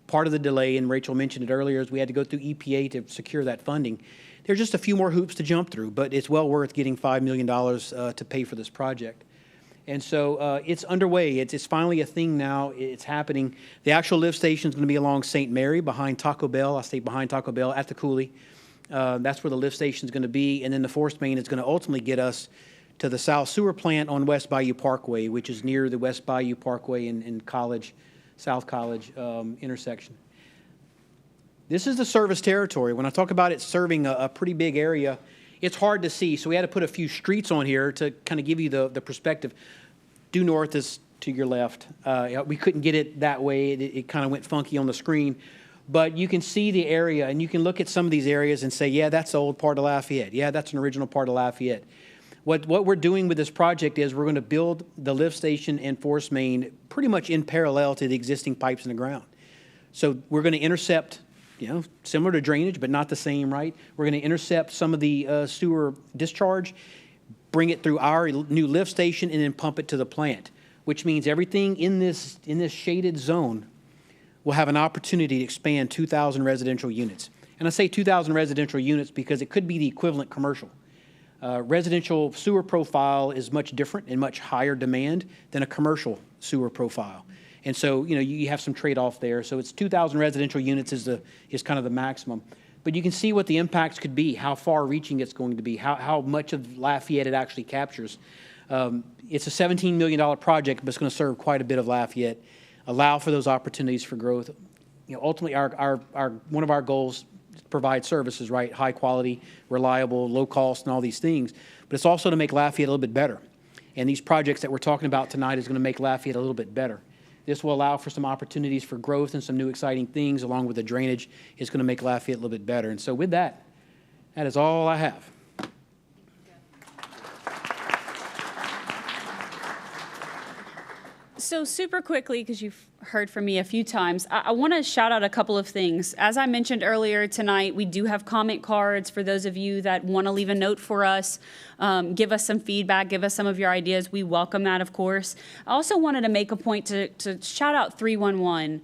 part of the delay, and Rachel mentioned it earlier, is we had to go through EPA to secure that funding. There's just a few more hoops to jump through, but it's well worth getting $5 million to pay for this project. And so it's underway. It's finally a thing now. It's happening. The actual lift station is going to be along St. Mary behind Taco Bell. I stay behind Taco Bell at the coulee. That's where the lift station is going to be. And then the force main is going to ultimately get us to the South Sewer Plant on West Bayou Parkway, which is near the West Bayou Parkway and South College intersection. This is the service territory. When I talk about it serving a pretty big area, it's hard to see. So we had to put a few streets on here to kind of give you the perspective. Due north is to your left. We couldn't get it that way. It kind of went funky on the screen. But you can see the area, and you can look at some of these areas and say, yeah, that's the old part of Lafayette. Yeah, that's an original part of Lafayette. What we're doing with this project is we're going to build the lift station and force main pretty much in parallel to the existing pipes in the ground. So we're going to intercept, similar to drainage, but not the same, right? We're going to intercept some of the sewer discharge, bring it through our new lift station, and then pump it to the plant, which means everything in this shaded zone will have an opportunity to expand 2,000 residential units. And I say 2,000 residential units because it could be the equivalent commercial. Residential sewer profile is much different and much higher demand than a commercial sewer profile. And so, you have some trade-off there. So it's 2,000 residential units is kind of the maximum. But you can see what the impacts could be, how far-reaching it's going to be, how much of Lafayette it actually captures. It's a $17 million project, but it's going to serve quite a bit of Lafayette, allow for those opportunities for growth. Ultimately, one of our goals is to provide services, right? High quality, reliable, low cost, and all these things. But it's also to make Lafayette a little bit better. And these projects that we're talking about tonight is going to make Lafayette a little bit better. This will allow for some opportunities for growth and some new exciting things, along with the drainage. It's going to make Lafayette a little bit better. And so with that, that is all I have. So super quickly, because you've heard from me a few times. I want to shout out a couple of things. As I mentioned earlier tonight, we do have comment cards for those of you that want to leave a note for us, give us some feedback, give us some of your ideas. We welcome that, of course. I also wanted to make a point to shout out 311.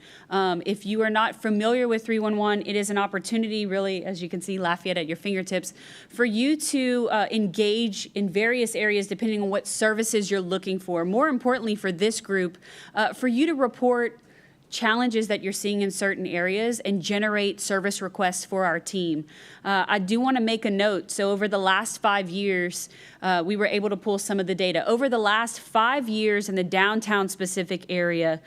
If you are not familiar with 311, it is an opportunity, really, as you can see, Lafayette at your fingertips, for you to engage in various areas depending on what services you're looking for. More importantly for this group, for you to report challenges that you're seeing in certain areas and generate service requests for our team. I do want to make a note. So over the last 5 years, we were able to pull some of the data. Over the last 5 years in the downtown specific area,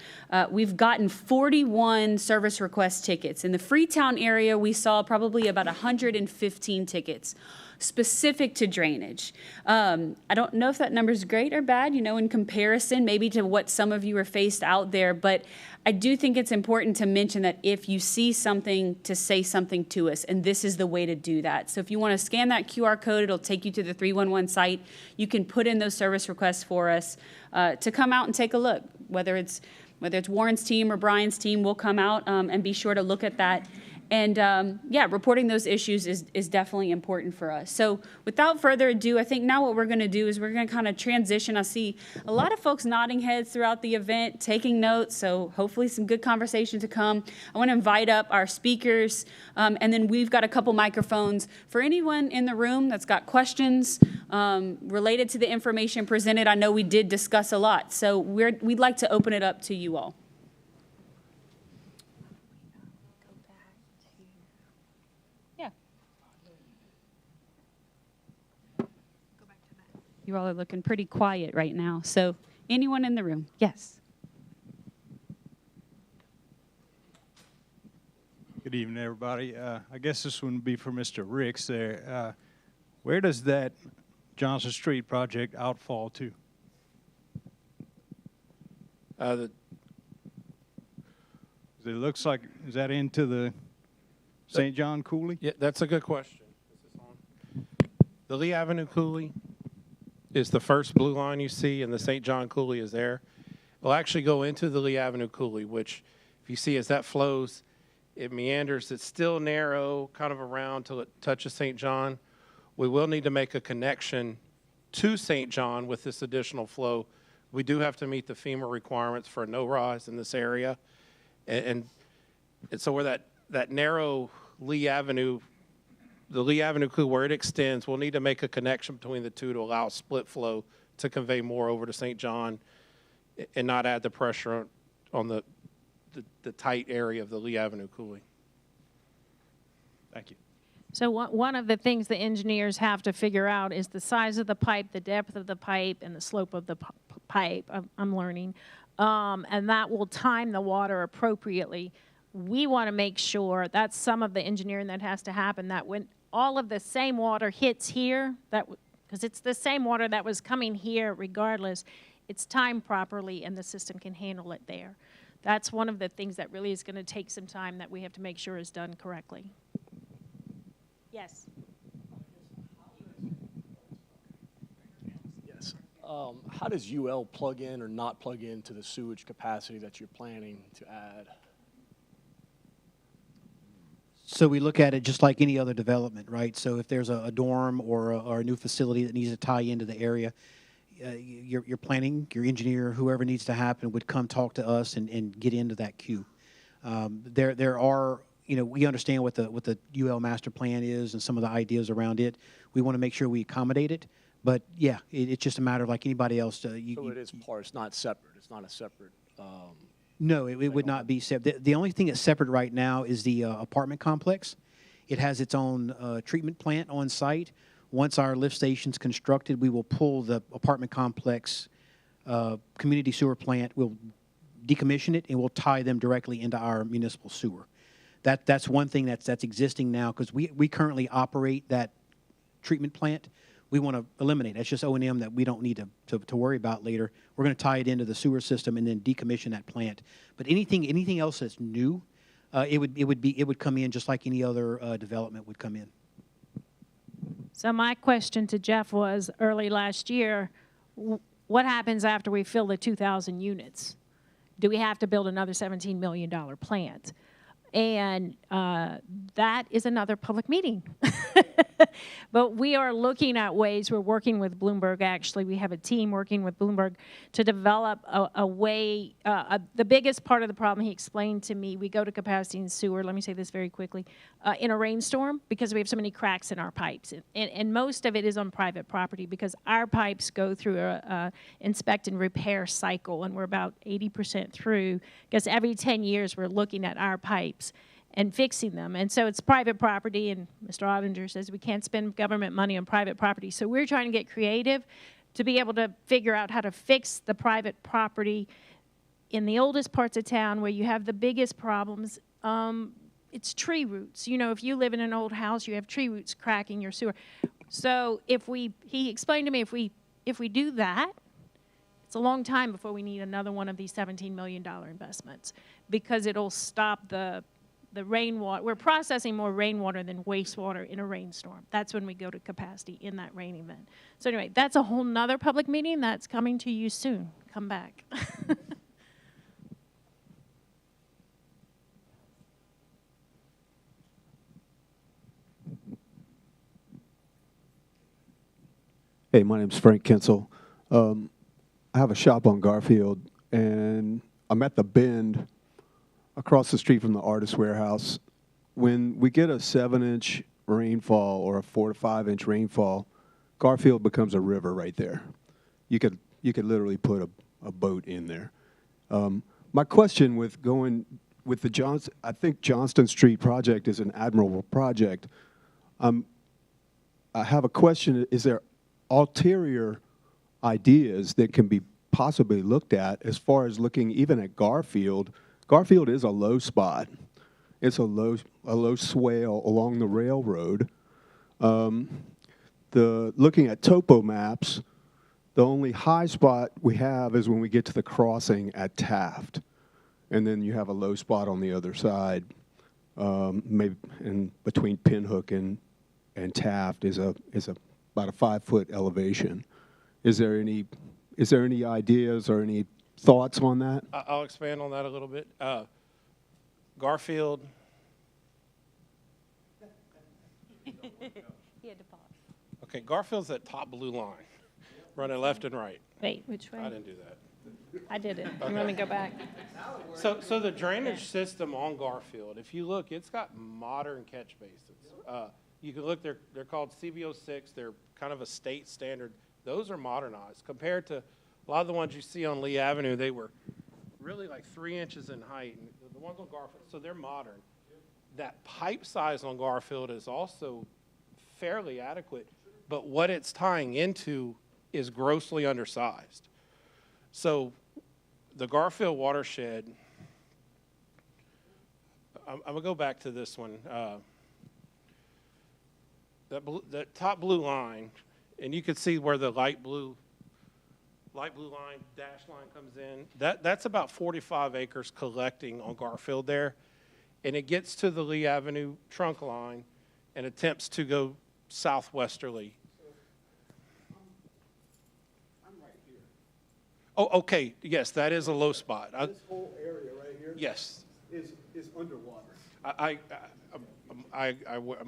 we've gotten 41 service request tickets. In the Freetown area, we saw probably about 115 tickets specific to drainage. I don't know if that number is great or bad, you know, in comparison maybe to what some of you are faced out there, but I do think it's important to mention that if you see something, to say something to us, and this is the way to do that. So if you want to scan that QR code, it'll take you to the 311 site. You can put in those service requests for us to come out and take a look. Whether it's Warren's team or Brian's team, we'll come out and be sure to look at that. And yeah, reporting those issues is definitely important for us. So without further ado, I think now what we're going to do is we're going to kind of transition. I see a lot of folks nodding heads throughout the event, taking notes, so hopefully some good conversation to come. I want to invite up our speakers, and then we've got a couple microphones. For anyone in the room that's got questions related to the information presented, I know we did discuss a lot, so we'd like to open it up to you all. You all are looking pretty quiet right now. So anyone in the room? Yes. Good evening, everybody. I guess this one would be for Mr. Ricks there. Where does that Johnston Street project outfall to? The It looks like, is that into the St. John Coulee? Yeah, that's a good question. Is this on? The Lee Avenue Coulee is the first blue line you see, and the St. John Coulee is there. It'll actually go into the Lee Avenue Coulee, which, if you see as that flows, it meanders. It's still narrow, kind of around till it touches St. John. We will need to make a connection to St. John with this additional flow. We do have to meet the FEMA requirements for a no-rise in this area. And so where that narrow Lee Avenue, the Lee Avenue Coulee, where it extends, we'll need to make a connection between the two to allow split flow to convey more over to St. John and not add the pressure on the tight area of the Lee Avenue Coulee. Thank you. So one of the things the engineers have to figure out is the size of the pipe, the depth of the pipe, and the slope of the pipe, I'm learning. And that will time the water appropriately. We want to make sure, that's some of the engineering that has to happen, that when all of the same water hits here, because it's the same water that was coming here regardless, it's timed properly and the system can handle it there. That's one of the things that really is going to take some time that we have to make sure is done correctly. Yes. Yes. How does UL plug in or not plug into the sewage capacity that you're planning to add? So we look at it just like any other development, right? So if there's a dorm or a new facility that needs to tie into the area, your planning, your engineer, whoever needs to happen would come talk to us and get into that queue. There are, you know, we understand what the UL master plan is and some of the ideas around it. We want to make sure we accommodate it. But yeah, it's just a matter of like anybody else. So it is part, it's not separate. It's not a separate. No, it would not be separate. The only thing that's separate right now is the apartment complex. It has its own treatment plant on site. Once our lift station's constructed, we will pull the apartment complex community sewer plant. We'll decommission it, and we'll tie them directly into our municipal sewer. That's one thing that's existing now, because we currently operate that treatment plant. We want to eliminate. That's just O&M that we don't need to worry about later. We're going to tie it into the sewer system and then decommission that plant. But anything else that's new, it would come in just like any other development would come in. So my question to Jeff was, early last year, what happens after we fill the 2,000 units? do we have to build another $17 million plant? And that is another public meeting. But we are looking at ways, we're working with Bloomberg, actually. We have a team working with Bloomberg to develop a way. The biggest part of the problem, he explained to me, we go to capacity in sewer, let me say this very quickly, in a rainstorm because we have so many cracks in our pipes. And most of it is on private property because our pipes go through a inspect and repair cycle, and we're about 80% through, because every 10 years we're looking at our pipes and fixing them. And so it's private property, and Mr. Ottinger says we can't spend government money on private property. So we're trying to get creative to be able to figure out how to fix the private property in the oldest parts of town where you have the biggest problems. It's tree roots. You know, if you live in an old house, you have tree roots cracking your sewer. So he explained to me, if we do that, it's a long time before we need another one of these $17 million investments, because it'll stop the rainwater. We're processing more rainwater than wastewater in a rainstorm. That's when we go to capacity in that rain event. So anyway, that's a whole nother public meeting that's coming to you soon. Come back. Hey, my name's Frank Kinsel. I have a shop on Garfield, and I'm at the bend across the street from the Artist Warehouse. When we get a 7-inch rainfall or a 4 to 5 inch rainfall, Garfield becomes a river right there. You could literally put a boat in there. My question with going with the I think Johnston Street project is an admirable project. I have a question. Is there ulterior ideas that can be possibly looked at as far as looking even at Garfield? Garfield is a low spot. It's a low swale along the railroad. Looking at topo maps, the only high spot we have is when we get to the crossing at Taft, and then you have a low spot on the other side, maybe in between Pinhook and Taft is about a 5-foot elevation. Is there any ideas or any thoughts on that? I'll expand on that a little bit. Garfield. He had to pause. Okay, Garfield's that top blue line, running left and right. Wait, which way? I didn't do that. I did it. You want me to go back? So the drainage system on Garfield, if you look, it's got modern catch basins. You can look, they're called CB06. They're kind of a state standard. Those are modernized compared to a lot of the ones you see on Lee Avenue. They were really like 3 inches in height. And the ones on Garfield, so they're modern. That pipe size on Garfield is also fairly adequate, but what it's tying into is grossly undersized. So the Garfield watershed, I'm gonna go back to this one. That top blue line, and you can see where the light blue line, dash line comes in. That's about 45 acres collecting on Garfield there. And it gets to the Lee Avenue trunk line and attempts to go southwesterly. I'm right here. Oh, okay, yes, that is a low spot. This whole area right here Yes, is underwater. I'm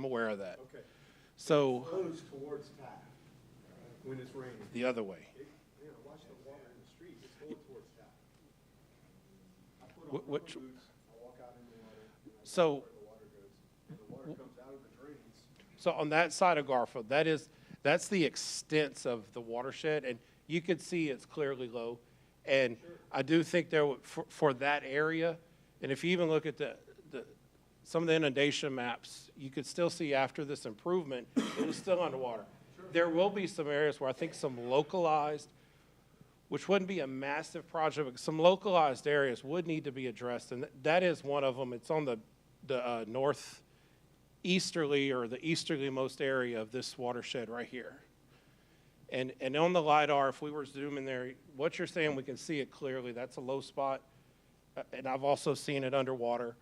aware of that. Okay. So, Flows towards Taft when it's raining. the other way. Watch the water in the street. It's flowing towards Taft. I put on Which, boots. I walk out in the water. so, Where the water goes. And the water comes out of the drains. so on that side of Garfield, that's the extent of the watershed, and you could see it's clearly low. And I do think there, for that area, and if you even look at some of the inundation maps, you could still see after this improvement, it was still underwater. There will be some areas where I think some localized, which wouldn't be a massive project, but some localized areas would need to be addressed, and that is one of them. It's on the northeasterly or the easterly-most area of this watershed right here. And on the LiDAR, if we were zooming there, what you're saying, we can see it clearly. That's a low spot, and I've also seen it underwater.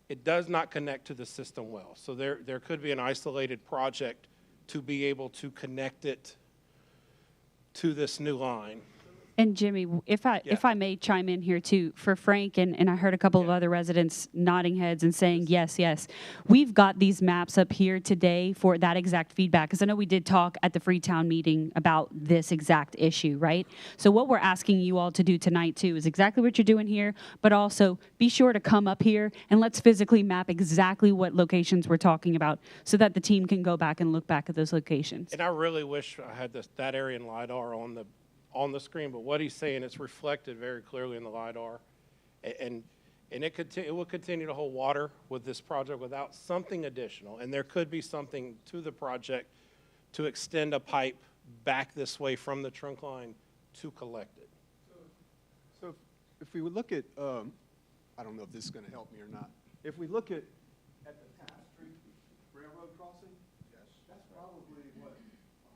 It does not connect to the system well. So there could be an isolated project to be able to connect it to this new line. And Jimmy, if I may chime in here too, for Frank, and I heard a couple of other residents nodding heads and saying, yes, yes. We've got these maps up here today for that exact feedback, because I know we did talk at the Freetown meeting about this exact issue, right? So what we're asking you all to do tonight too is exactly what you're doing here, but also be sure to come up here and let's physically map exactly what locations we're talking about so that the team can go back and look back at those locations. And I really wish I had that area in LiDAR on the screen, but what he's saying, it's reflected very clearly in the LiDAR. And it will continue to hold water with this project without something additional. And there could be something to the project to extend a pipe back this way from the trunk line to collect it. So if we would look at, I don't know if this is going to help me or not. If we look at the Taft Street Railroad crossing, yes, that's probably, what,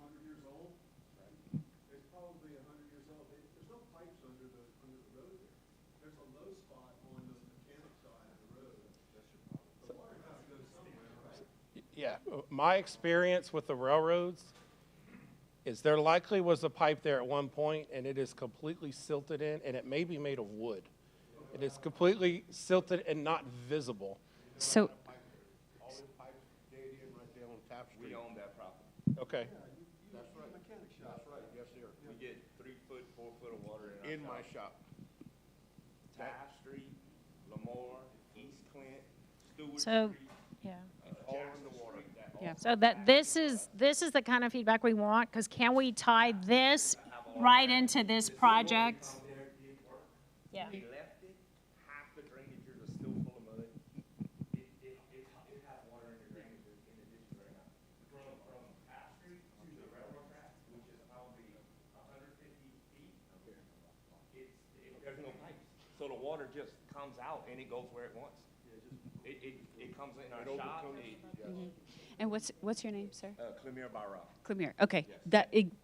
100 years old? Right. It's probably 100 years old. There's no pipes under the road there. There's a low spot on the mechanic side of the road. That's your problem. The water has to go somewhere, right? Yeah, my experience with the railroads is there likely was a pipe there at one point, and it is completely silted in, and it may be made of wood. It is completely silted and not visible. So, All the pipes dead in right there on Taft Street. We own that property. Okay. That's right. That's right, yes, sir. We get 3 foot, 4 foot of water in In my shop. Taft Street, Lamar, East Clint, Stewart So, Street, yeah. All in the water. yeah. So that this is the kind of feedback we want, because can we tie this right into this project? Yeah. we left it, half the drainages are still full of mud. It has water in the drainages in the ditches right now. From Taft Street to the railroad track, which is probably 150 feet, there's no pipes. So the water just comes out and it goes where it wants. It comes in our shop. And what's your name, sir? Clemire Barra. Clemire. Okay,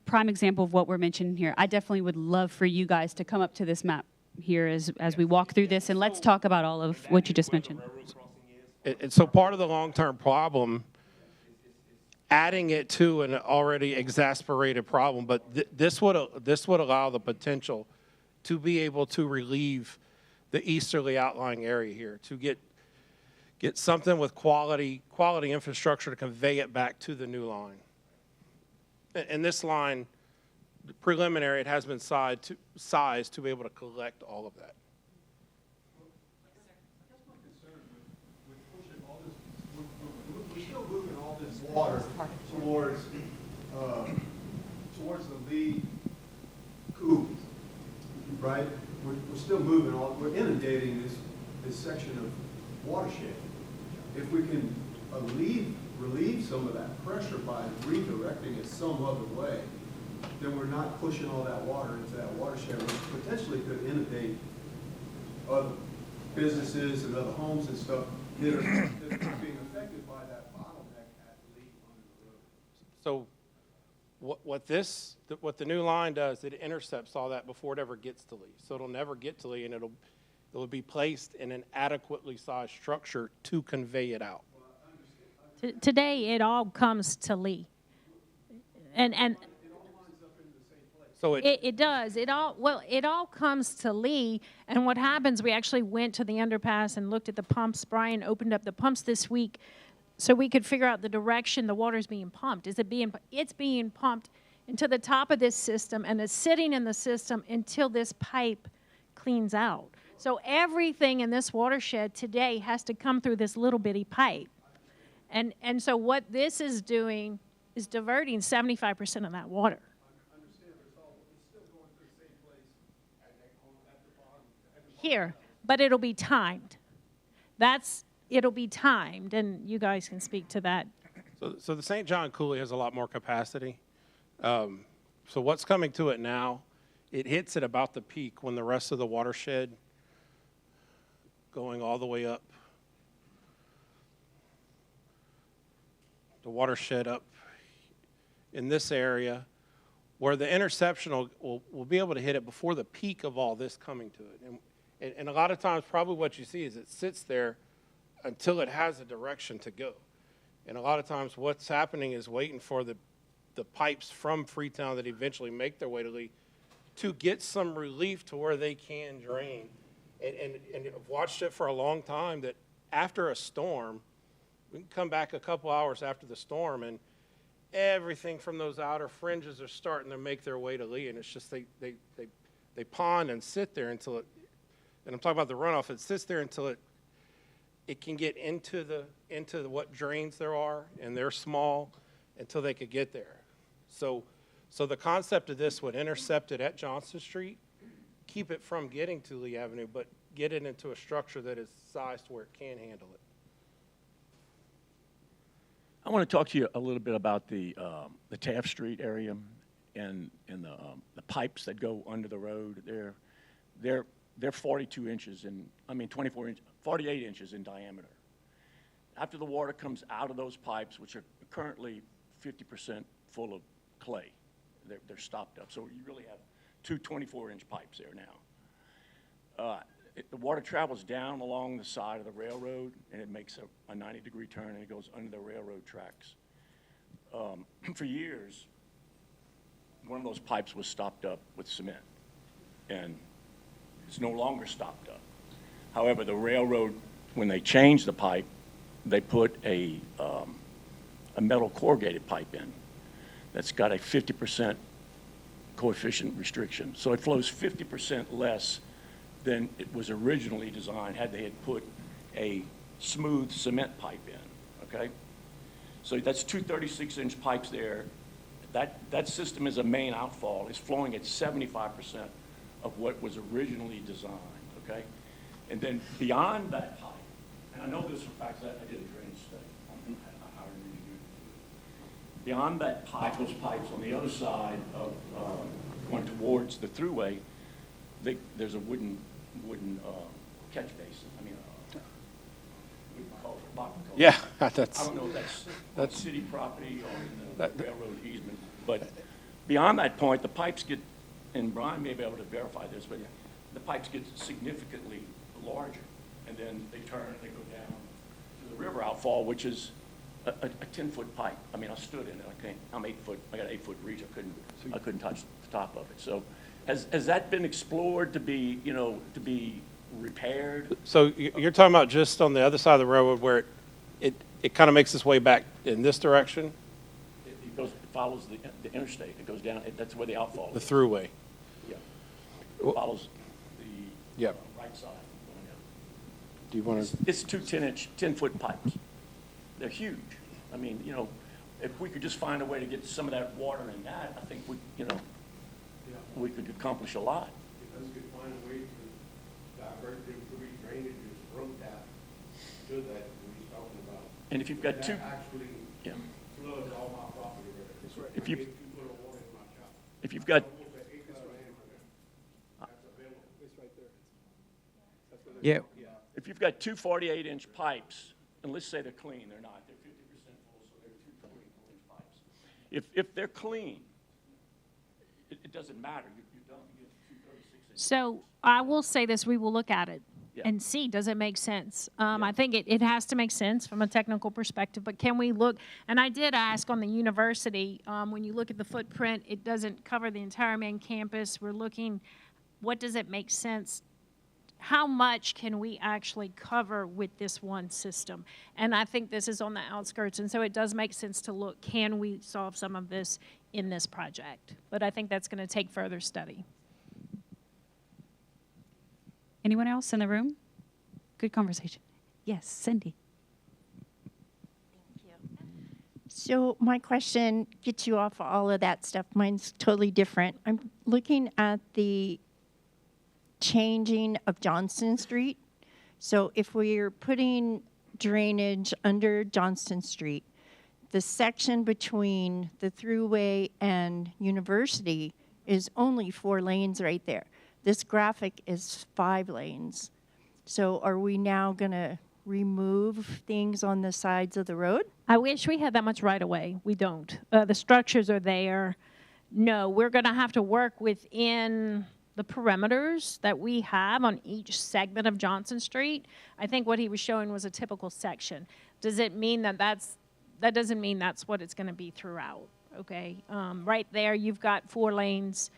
prime example of what we're mentioning here. I definitely would love for you guys to come up to this map here as we walk through this, and let's talk about all of what you just mentioned. And so part of the long-term problem, adding it to an already exasperated problem, but this would allow the potential to be able to relieve the easterly outlying area here, to get something with quality infrastructure to convey it back to the new line. And this line, preliminary, it has been sized to be able to collect all of that. We're still moving all this water towards the lead coupe, right? We're still moving we're inundating this section of watershed. If we can relieve some of that pressure by redirecting it some other way, then we're not pushing all that water into that watershed, which potentially could inundate other businesses and other homes and stuff that are being affected by that bottleneck at the lead under the road. So what the new line does, it intercepts all that before it ever gets to Lee. So it'll never get to Lee, and it'll be placed in an adequately sized structure to convey it out. Today, it all comes to Lee. And So it does. It all comes to Lee. And what happens, we actually went to the underpass and looked at the pumps. Brian opened up the pumps this week so we could figure out the direction the water's being pumped. It's being pumped into the top of this system, and it's sitting in the system until this pipe cleans out. So everything in this watershed today has to come through this little bitty pipe. And so what this is doing is diverting 75% of that water. Here, but it'll be timed. It'll be timed, and you guys can speak to that. So the St. John Coulee has a lot more capacity. So what's coming to it now, it hits at about the peak when the rest of the watershed going all the way up, the watershed up in this area, where the interception will be able to hit it before the peak of all this coming to it. And a lot of times, probably what you see is it sits there until it has a direction to go. And a lot of times what's happening is waiting for the pipes from Freetown that eventually make their way to Lee to get some relief to where they can drain. And I've watched it for a long time that after a storm, we can come back a couple hours after the storm and everything from those outer fringes are starting to make their way to Lee. And it's just they pond and sit there until it, and I'm talking about the runoff, it sits there until it can get into what drains there are, and they're small until they could get there. So the concept of this would intercept it at Johnston Street, keep it from getting to Lee Avenue, but get it into a structure that is sized where it can handle it. I want to talk to you a little bit about the Taft Street area and the pipes that go under the road. They're 42 inches and 48 inches in diameter. After the water comes out of those pipes, which are currently 50% full of clay, they're stopped up. So you really have two 24-inch pipes there now. The water travels down along the side of the railroad, and it makes a 90-degree turn, and it goes under the railroad tracks. For years, one of those pipes was stopped up with cement, and it's no longer stopped up. However, the railroad, when they changed the pipe, they put a metal corrugated pipe in that's got a 50% coefficient restriction. So it flows 50% less than it was originally designed had they had put a smooth cement pipe in, okay? So that's two 36-inch pipes there. That system is a main outfall. It's flowing at 75% of what was originally designed, okay? And then beyond that pipe, and I know this for fact, I did a drainage study. I hired an engineer. Beyond that pipe, those pipes on the other side of going towards the thruway, there's a wooden catch basin. We call it a box culvert. Yeah, I don't know if that's city property or in the railroad easement, but beyond that point, the pipes get, and Brian may be able to verify this, but the pipes get significantly larger, and then they turn and they go down to the river outfall, which is a 10-foot pipe. I stood in it. I'm 8 foot. I got an 8-foot reach. I couldn't touch the top of it. So, has that been explored to be repaired? So you're talking about just on the other side of the railroad where it kind of makes its way back in this direction? It follows the interstate. It goes down. That's where the outfall The is. throughway. Yeah. It follows the Yep. Right side going down. Do you want to? It's two 10-foot pipes. They're huge. If we could just find a way to get some of that water in that, I think we could accomplish a lot. If we could find a way to divert them three drainages from that to that we're talking about. And if you've got two, That actually yeah. floods all my property right there. That's right. If you- I get 2 foot of water in my shop. If you've got, Almost an acre of land right there. That's available. It's right there. Yeah, if you've got two 48-inch pipes, and let's say they're clean, they're not, they're 50% full, so they're two 24-inch pipes. If they're clean, it doesn't matter. You don't get two 36-inch. So I will say this, we will look at it Yeah. and see, does it make sense? I think it has to make sense from a technical perspective, but can we look, and I did ask on the university, when you look at the footprint, it doesn't cover the entire main campus. We're looking, what does it make sense? How much can we actually cover with this one system? And I think this is on the outskirts, and so it does make sense to look, can we solve some of this in this project? But I think that's going to take further study. Anyone else in the room? Good conversation. Yes, Cindy. So my question gets you off all of that stuff. Mine's totally different. I'm looking at the changing of Johnston Street. So if we're putting drainage under Johnston Street, the section between the thruway and University is only 4 lanes right there. This graphic is 5 lanes. So are we now going to remove things on the sides of the road? I wish we had that much right away. We don't. The structures are there. No, we're going to have to work within the perimeters that we have on each segment of Johnston Street. I think what he was showing was a typical section. Does it mean that doesn't mean that's what it's going to be throughout, okay? Right there, you've got 4 lanes.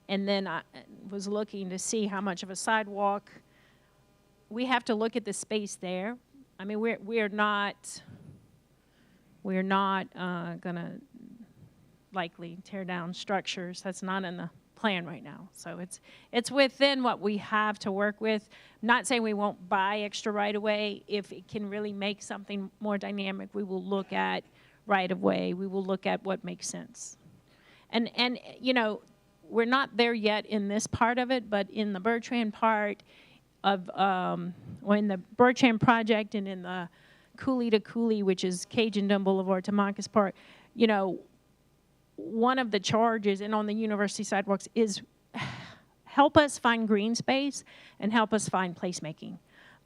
And then I was looking to see how much of a sidewalk. We have to look at the space there. I mean, we're not gonna likely tear down structures. That's not in the plan right now. So it's within what we have to work with. Not saying we won't buy extra right of way. If it can really make something more dynamic, we will look at right of way. We will look at what makes sense. And you know, we're not there yet in this part of it, but in the Bertrand part of, or in the Bertrand project and in the Cooley to Cooley, which is Cajun Dun Boulevard to Marcus Park, you know, one of the charges, and on the university sidewalks, is help us find green space and help us find placemaking.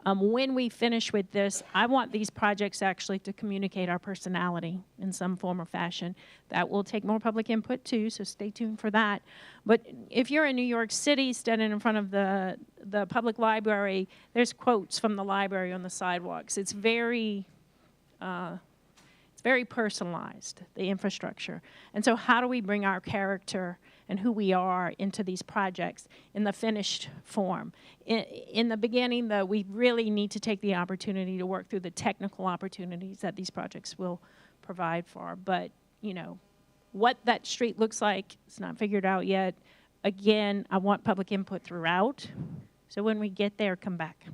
When we finish with this, I want these projects actually to communicate our personality in some form or fashion. That will take more public input too, so stay tuned for that. But if you're in New York City standing in front of the public library, there's quotes from the library on the sidewalks. It's very personalized, the infrastructure. And so how do we bring our character and who we are into these projects in the finished form? In the beginning, though, we really need to take the opportunity to work through the technical opportunities that these projects will provide for. But, you know, what that street looks like, it's not figured out yet. Again, I want public input throughout. So when we get there, come back.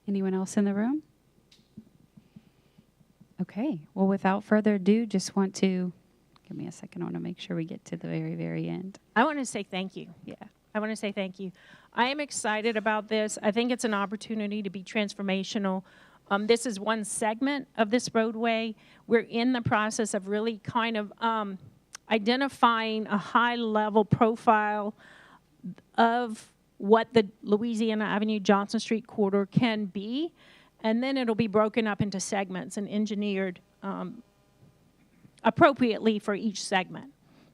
Anyone else in the room? Okay, well, without further ado, just want to, give me a second, I want to make sure we get to the very, very end. I want to say thank you. Yeah, I want to say thank you. I am excited about this. I think it's an opportunity to be transformational. This is one segment of this roadway. We're in the process of really kind of identifying a high-level profile of what the Louisiana Avenue Johnston Street corridor can be. And then it'll be broken up into segments and engineered appropriately for each segment.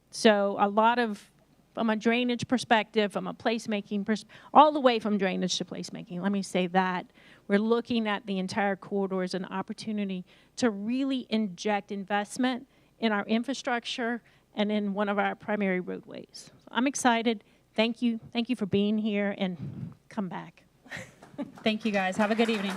So a lot of, from a drainage perspective, from a placemaking, all the way from drainage to placemaking, let me say that. We're looking at the entire corridor as an opportunity to really inject investment in our infrastructure and in one of our primary roadways. So I'm excited. Thank you. Thank you for being here, and come back. Thank you, guys. Have a good evening.